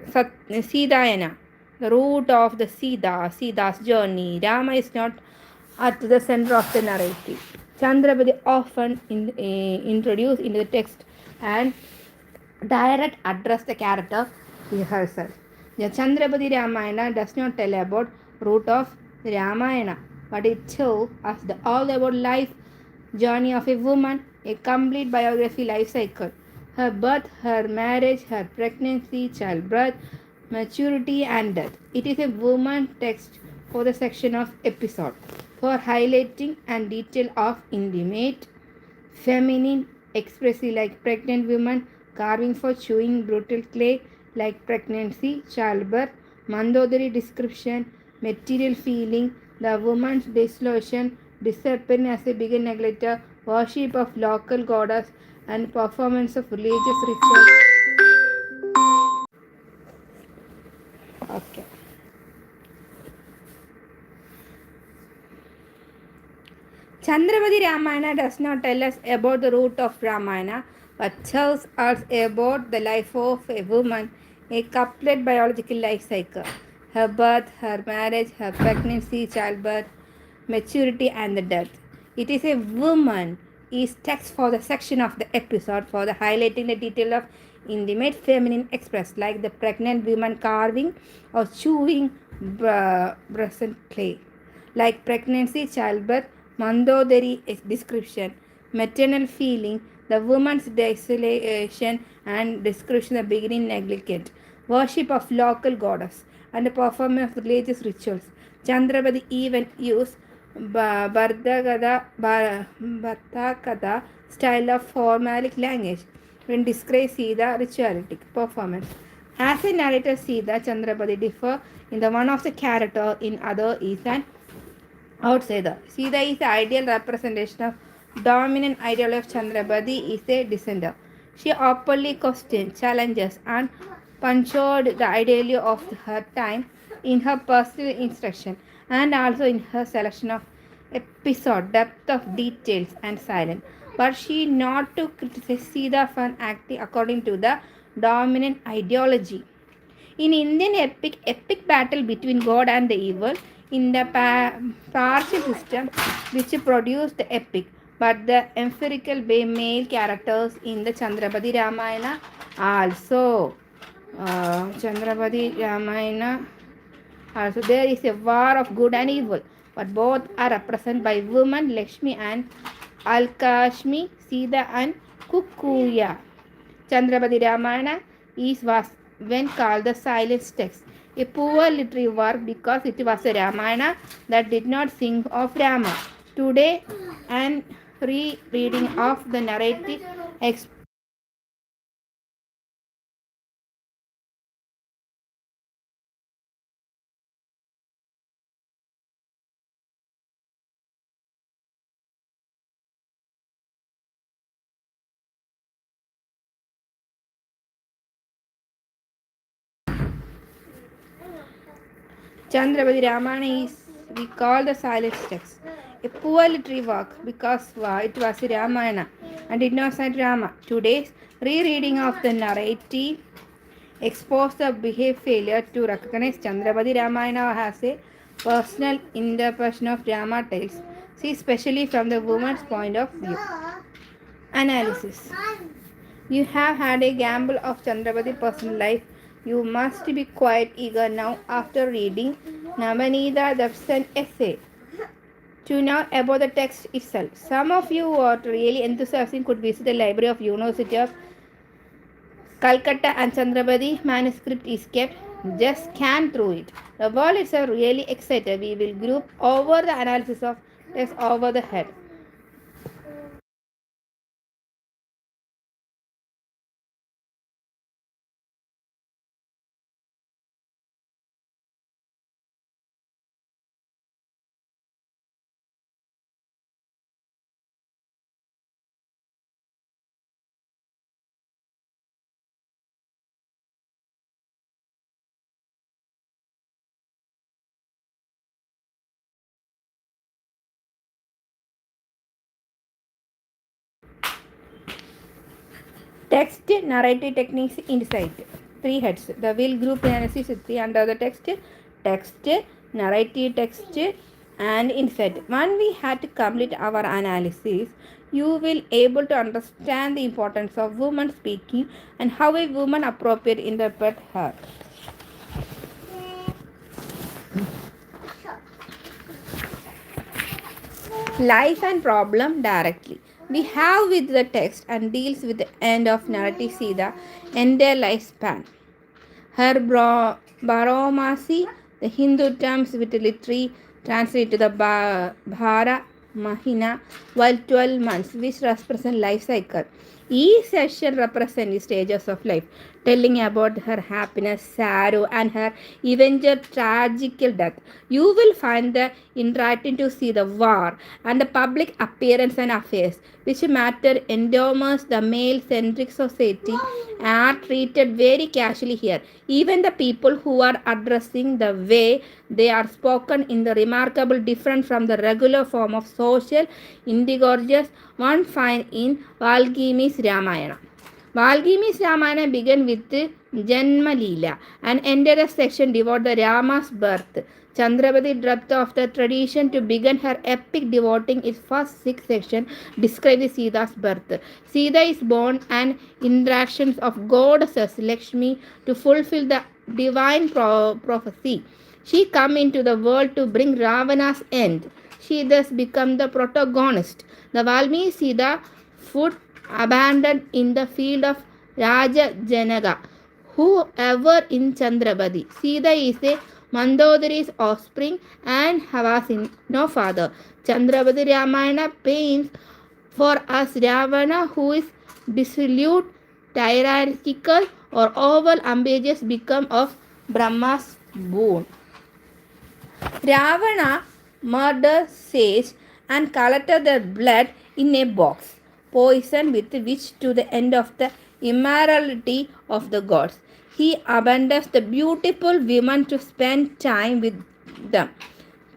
Sidayana, the root of the Sida's journey. Rama is not at the center of the narrative. Chandrapati often introduced into the text and direct address the character herself. The Chandrapati Ramayana does not tell about root of Ramayana, but it tells us all about life journey of a woman, a complete biography life cycle. Her birth, her marriage, her pregnancy, childbirth, maturity, and death. It is a woman text for the section of episode for highlighting and detail of intimate, feminine, expressive like pregnant women, carving for chewing brutal clay like pregnancy, childbirth, Mandodari description, material feeling, the woman's dissolution, discipline as a big neglector, worship of local goddess, and performance of religious rituals. Okay. Chandrapati Ramayana does not tell us about the root of Ramayana, but tells us about the life of a woman, a complete biological life cycle. Her birth, her marriage, her pregnancy, childbirth, maturity, and the death. It is a woman is text for the section of the episode for the highlighting the detail of intimate feminine express like the pregnant woman carving or chewing brazen clay like pregnancy, childbirth, Mandodari description, maternal feeling, The woman's desolation and description the beginning negligent, worship of local goddess, and the performance of religious rituals. Chandrapati even used Bhattakada style of formalic language when describing Sita ritualistic performance. As a narrator, Sita Chandrapati differ in the one of the character, in other is an outsider. Sita is the ideal representation of dominant ideal of Chandrapati is a dissenter. She openly questions, challenges, and punctured the ideology of her time in her personal instruction and also in her selection of episode, depth of details, and silence. But she not to criticize Sita for acting according to the dominant ideology. In Indian epic battle between God and the evil in the partial system which produced the epic, but the empirical male characters in the Chandrapati Ramayana also. Chandrapati Ramayana also there is a war of good and evil, but both are represented by women Lakshmi and Alkashmi, Sita and Kukuya. Chandrapati Ramayana was when called the silent text, a poor literary work because it was a Ramayana that did not sing of Rama. Today, an rereading of the narrative Chandrapati Ramayana is we call the silent text, a poor literary work because it was a Ramayana and did not cite Rama. Today's rereading of the narrative exposed the behavior failure to recognize Chandrapati Ramayana as a personal interpretation of Rama tales, see especially from the woman's point of view. Analysis. You have had a gamble of Chandrapati personal life. You must be quite eager now after reading Namanida Davsan essay to know about the text itself. Some of you who are really enthusiastic could visit the library of University of Calcutta and Chandrapati manuscript is kept. Just scan through it. The world is really excited. We will group over the analysis of text over the head. Text narrative techniques insight. Three heads. The wheel group analysis is three under the text, narrative text, and insight. When we had to complete our analysis, you will able to understand the importance of woman speaking and how a woman appropriate interpret her. Life and problem directly. We have with the text and deals with the end of narrative see the entire lifespan. Her Baromasi, the Hindu terms with literally translate to the Bhara Mahina, while 12 months, which represent life cycle. Each session represents stages of life, telling about her happiness, sorrow, and her eventual tragical death. You will find the interacting to see the war and the public appearance and affairs, which matter endorse the male-centric society, are treated very casually here. Even the people who are addressing the way they are spoken in the remarkable different from the regular form of social intercourse one find in Valmiki Ramayana. Valmiki Ramayana began with Janma Leela and ended a section devoted to Rama's birth. Chandrapati dropped off the tradition to begin her epic devoting its first six section describing Sita's birth. Sita is born and interactions of goddesses Lakshmi to fulfill the divine prophecy. She come into the world to bring Ravana's end. She thus become the protagonist. The Valmiki Sita food abandoned in the field of Raja Janaga. Whoever in Chandrabadi. Sita is a Mandodari's offspring and was no father. Chandrabadi Ramayana paints for us Ravana who is dissolute, tyrannical, or over ambitious become of Brahma's boon. Ravana murdered sage and collected their blood in a box, poison with which to the end of the immorality of the gods. He abandons the beautiful women to spend time with them,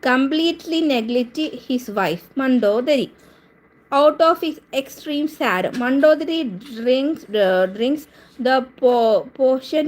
completely neglecting his wife Mandodari. Out of his extreme sad, Mandodari drinks the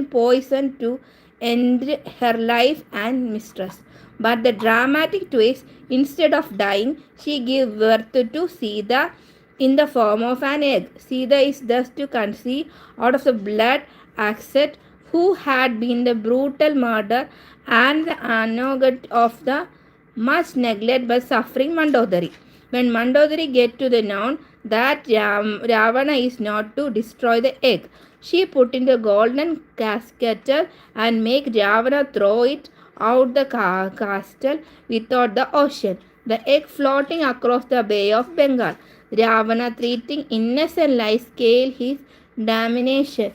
poison to end her life and mistress. But the dramatic twist, instead of dying, she gives birth to Sita in the form of an egg. Sita is thus to conceive out of the blood asset who had been the brutal murder and the anogat of the much neglect but suffering Mandodari. When Mandodari get to the known that Ravana is not to destroy the egg, she put in the golden casket and make Ravana throw it out the castle without the ocean. The egg floating across the Bay of Bengal. Ravana treating innocent life scale his domination.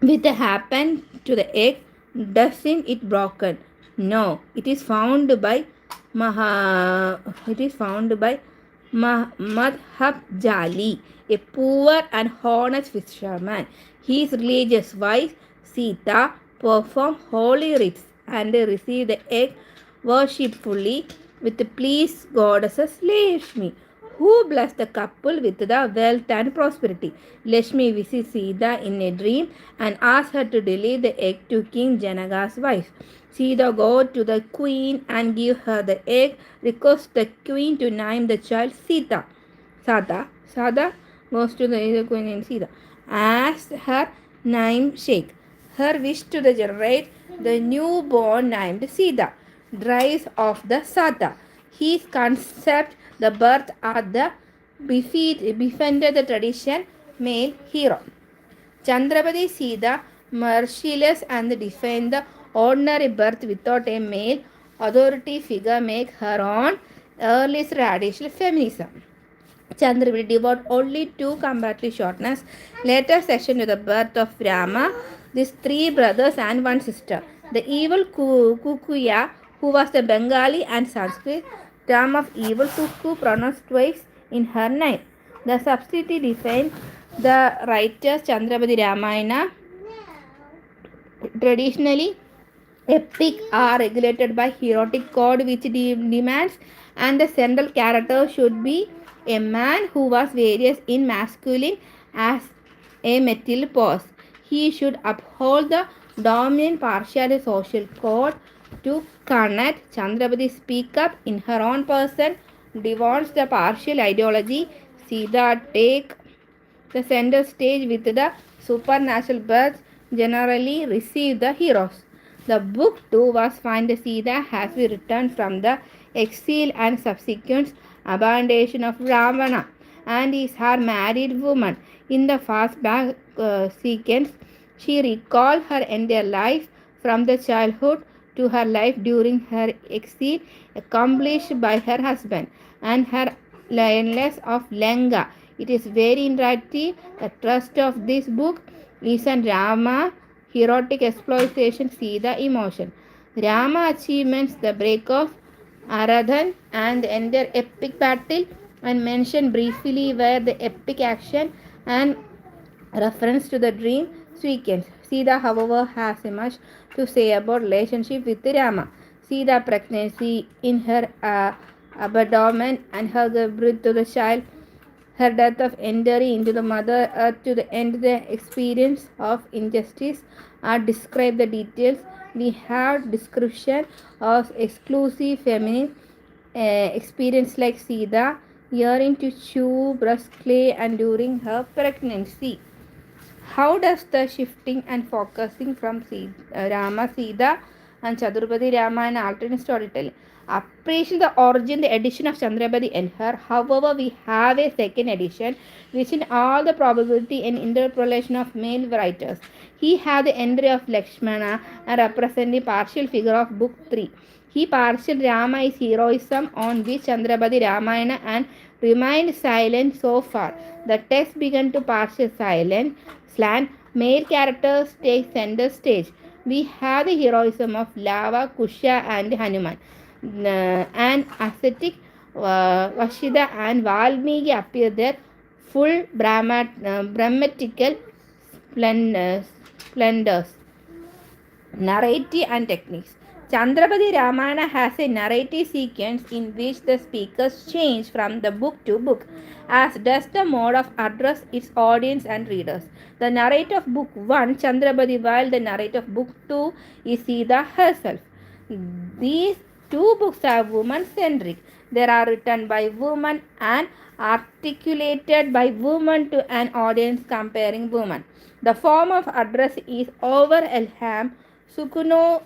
With the happen to the egg, doesn't it broken? No, it is found by Madhab Jali, a poor and honest fisherman. His religious wife Sita performed holy rites and received the egg worshipfully with the please goddesses Lakshmi, who blessed the couple with the wealth and prosperity. Lakshmi visits Sita in a dream and asks her to deliver the egg to King Janaga's wife. Sita goes to the queen and gives her the egg, requests the queen to name the child Sita. Sada goes to the queen and Sita. Asks her namesake. Her wish to generate the newborn named Sita. Drives off the Sata. His concept, the birth at the befriended the tradition male hero. Chandrapati Sita, merciless and defend the ordinary birth without a male authority figure, make her on earliest radical feminism. Chandrapati devote only two comparative shortness. Later section to the birth of Rama, these three brothers and one sister. The evil Kukuya, who was the Bengali and Sanskrit term of evil, Kuku pronounced twice in her name. The substitute defines the writers Chandrapati Ramayana. Traditionally, epic are regulated by heroic code which demands and the central character should be a man who was various in masculine as a metal pose. He should uphold the dominant partial social code to connect. Chandrapati speak up in her own person, divorce the partial ideology. Sita take the center stage with the supernatural births generally receive the heroes. The book too was find Sita has been returned from the exile and subsequent abandonation of Ravana and is her married woman. In the fastback sequence, she recalled her entire life from the childhood to her life during her exile accomplished by her husband and her lioness of Lenga. It is very interactive. The trust of this book is on Rama, heroic exploitation, see the emotion. Rama achievements, the break of Aradhan and the entire epic battle and mentioned briefly where the epic action and reference to the dream sequence. Sita, however, has much to say about relationship with Rama. Sita pregnancy in her abdomen and her birth to the child, her death of entry into the mother earth to the end the experience of injustice are described the details. We have description of exclusive feminine experience like Sita yearning to chew breast clay and during her pregnancy. How does the shifting and focusing from Rama, Sita and Chaturpati Rama and alternate storytelling? appreciate the origin, the edition of Chandrapati and her. However, we have a second edition, which in all the probability an interpolation of male writers. He had the entry of Lakshmana and represent the partial figure of book 3. He partial Rama is heroism on which Chandrapati Ramayana and remained silent so far. The text began to partial silent slant. Male characters take center stage. We have the heroism of Lava, Kusha, and Hanuman. And ascetic Vashida and Valmiki appear there full Brahmatical splendors. Narrative and techniques. Chandrapati Ramayana has a narrative sequence in which the speakers change from the book to book, as does the mode of address its audience and readers. The narrator of book 1, Chandrapati, while the narrator of book 2 is Sita herself. These two books are woman centric. They are written by women and articulated by women to an audience comparing women. The form of address is over Elham, Sukuno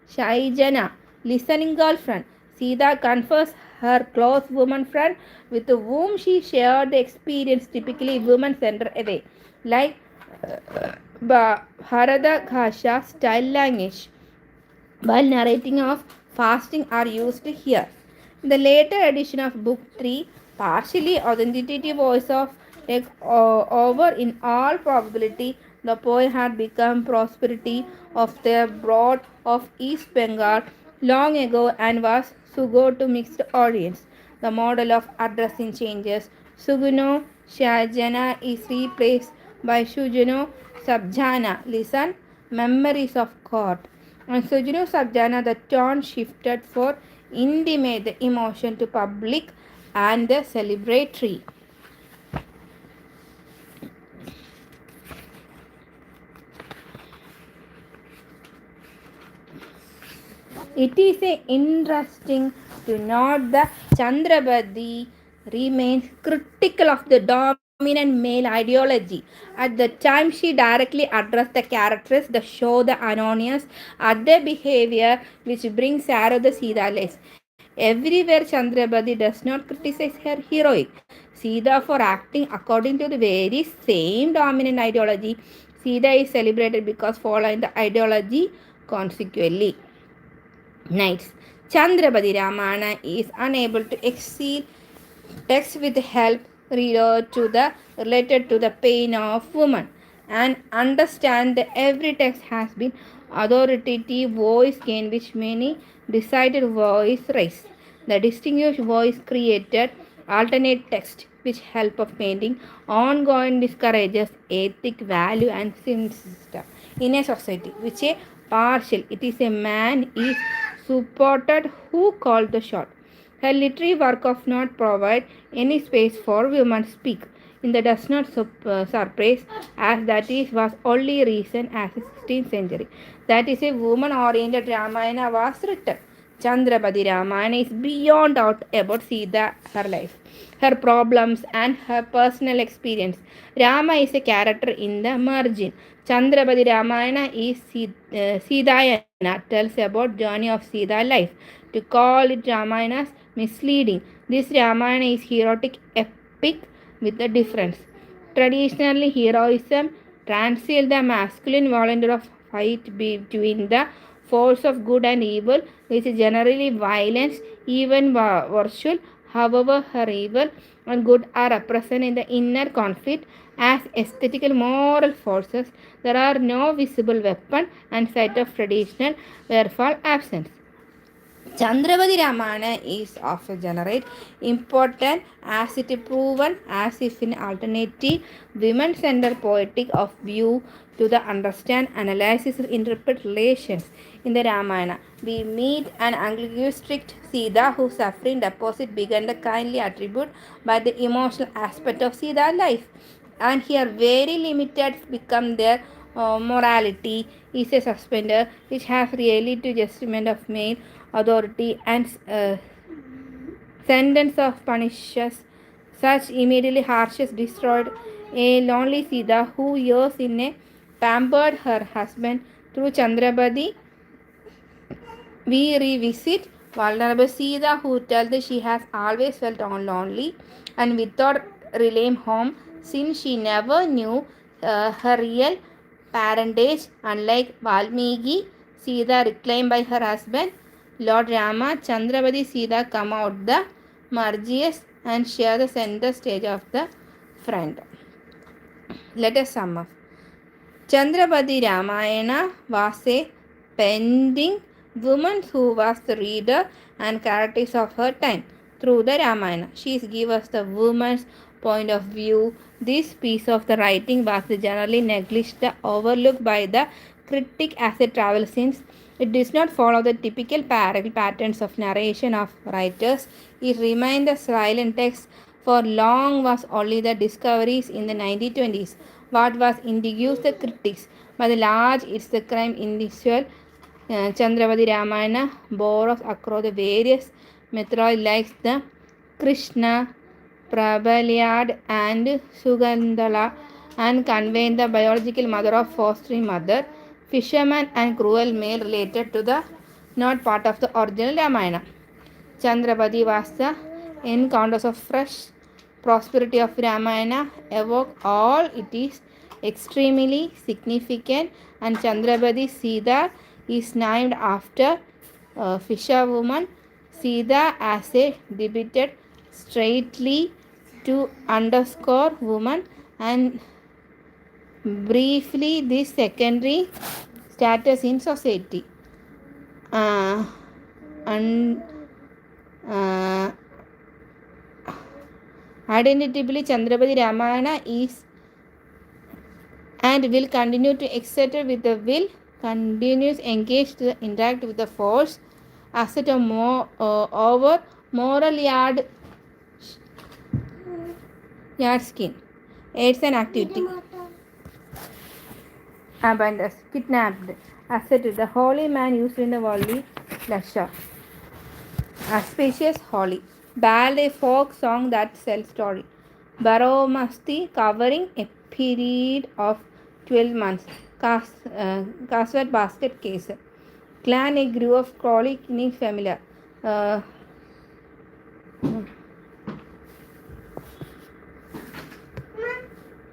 Shaijana, listening girlfriend. Sita confers her close woman friend with whom she shared the experience, typically woman centered away, like Bharata Ghasha style language while narrating of fasting are used here. The later edition of Book 3, partially authenticity voice of over in all probability, the poem had become prosperity of the broad of East Bengal long ago and was sugo to mixed audience. The model of addressing changes. Suguno Shajana is replaced by Shujuno Sabjana. Listen, memories of court. On Sujunu Sabjana, the tone shifted for intimate the emotion to public and the celebratory. It is interesting to note that Chandrapati remains critical of the dominant male ideology. At the time, she directly addressed the characters, the show, the anonymous, other behavior which brings arrow the Sita less. Everywhere Chandrapati does not criticize her heroic. Sita for acting according to the very same dominant ideology. Sita is celebrated because following the ideology consequently. Nights. Chandrapati Ramana is unable to exceed text with help reader to the related to the pain of woman and understand that every text has been authoritative voice gain which many decided voice raise. The distinguished voice created alternate text which help of painting ongoing discourages ethic value and system in a society which a partial it is a man is supported who called the shot. Her literary work of not provide any space for women speak in the does not surprise as that is was only recent as the 16th century. That is a woman-oriented Ramayana was written. Chandrapati Ramayana is beyond doubt about Sita, her life, her problems and her personal experience. Rama is a character in the margin. Chandrapati Ramayana is Sidayana, tells about journey of Sita life. To call it Ramayana is misleading. This Ramayana is heroic epic with a difference. Traditionally, heroism transcends the masculine volunteer of fight between the force of good and evil, which is generally violence, even virtual. However, her evil and good are represented in the inner conflict as aesthetical moral forces. There are no visible weapon and sight of traditional wherefore absence. Chandravati Ramana is of a generate important as it is proven as if in alternative women centered poetic of view to the understand, analysis, interpret relations in the Ramayana. We meet an Anglican strict Sita whose suffering deposit began the kindly attribute by the emotional aspect of Sita's life. And here very limited become their morality is a suspender which has really to judgment of male authority and sentence of punishes such immediately harshness destroyed a lonely Sita who years in a pampered her husband through Chandrapati We revisit vulnerable Sita, who tells that she has always felt lonely and without relaying home since she never knew her real parentage. Unlike Valmiki, Sita reclaimed by her husband, Lord Rama, Chandrapati Sita come out the margies and share the center stage of the front. Let us sum up. Chandrapati Ramayana was a painting woman who was the reader and characters of her time. Through the Ramayana, she gives us the woman's point of view. This piece of the writing was generally neglected, overlooked by the critic as a travel since it does not follow the typical parallel patterns of narration of writers. It remained the silent text for long was only the discoveries in the 1920s. What was introduced the critics, by the large it's the crime intellectual Chandravati Ramayana borrows across the various mythologies like the Krishna, Prabhalyad and Sugandhala and conveying the biological mother of fostering mother, fisherman and cruel male related to the not part of the original Ramayana. Chandrapati was the encounters of fresh prosperity of Ramayana evoke all it is extremely significant and Chandrapati Sita is named after fisherwoman Sita as a debated straightly to underscore woman and briefly this secondary status in society. Uh, and uh, Identitably, Chandrapati Ramayana is and will continue to excite with the will, continues engaged to interact with the force, asset a more over moral yard skin. Aids an activity. Abandoned, kidnapped, asset the holy man used in the worldly lecture. Auspicious Holly. Ballad, a folk song that tells story. Baramasti covering a period of 12 months. Caswell basket case. Clan, a group of crawling familiar.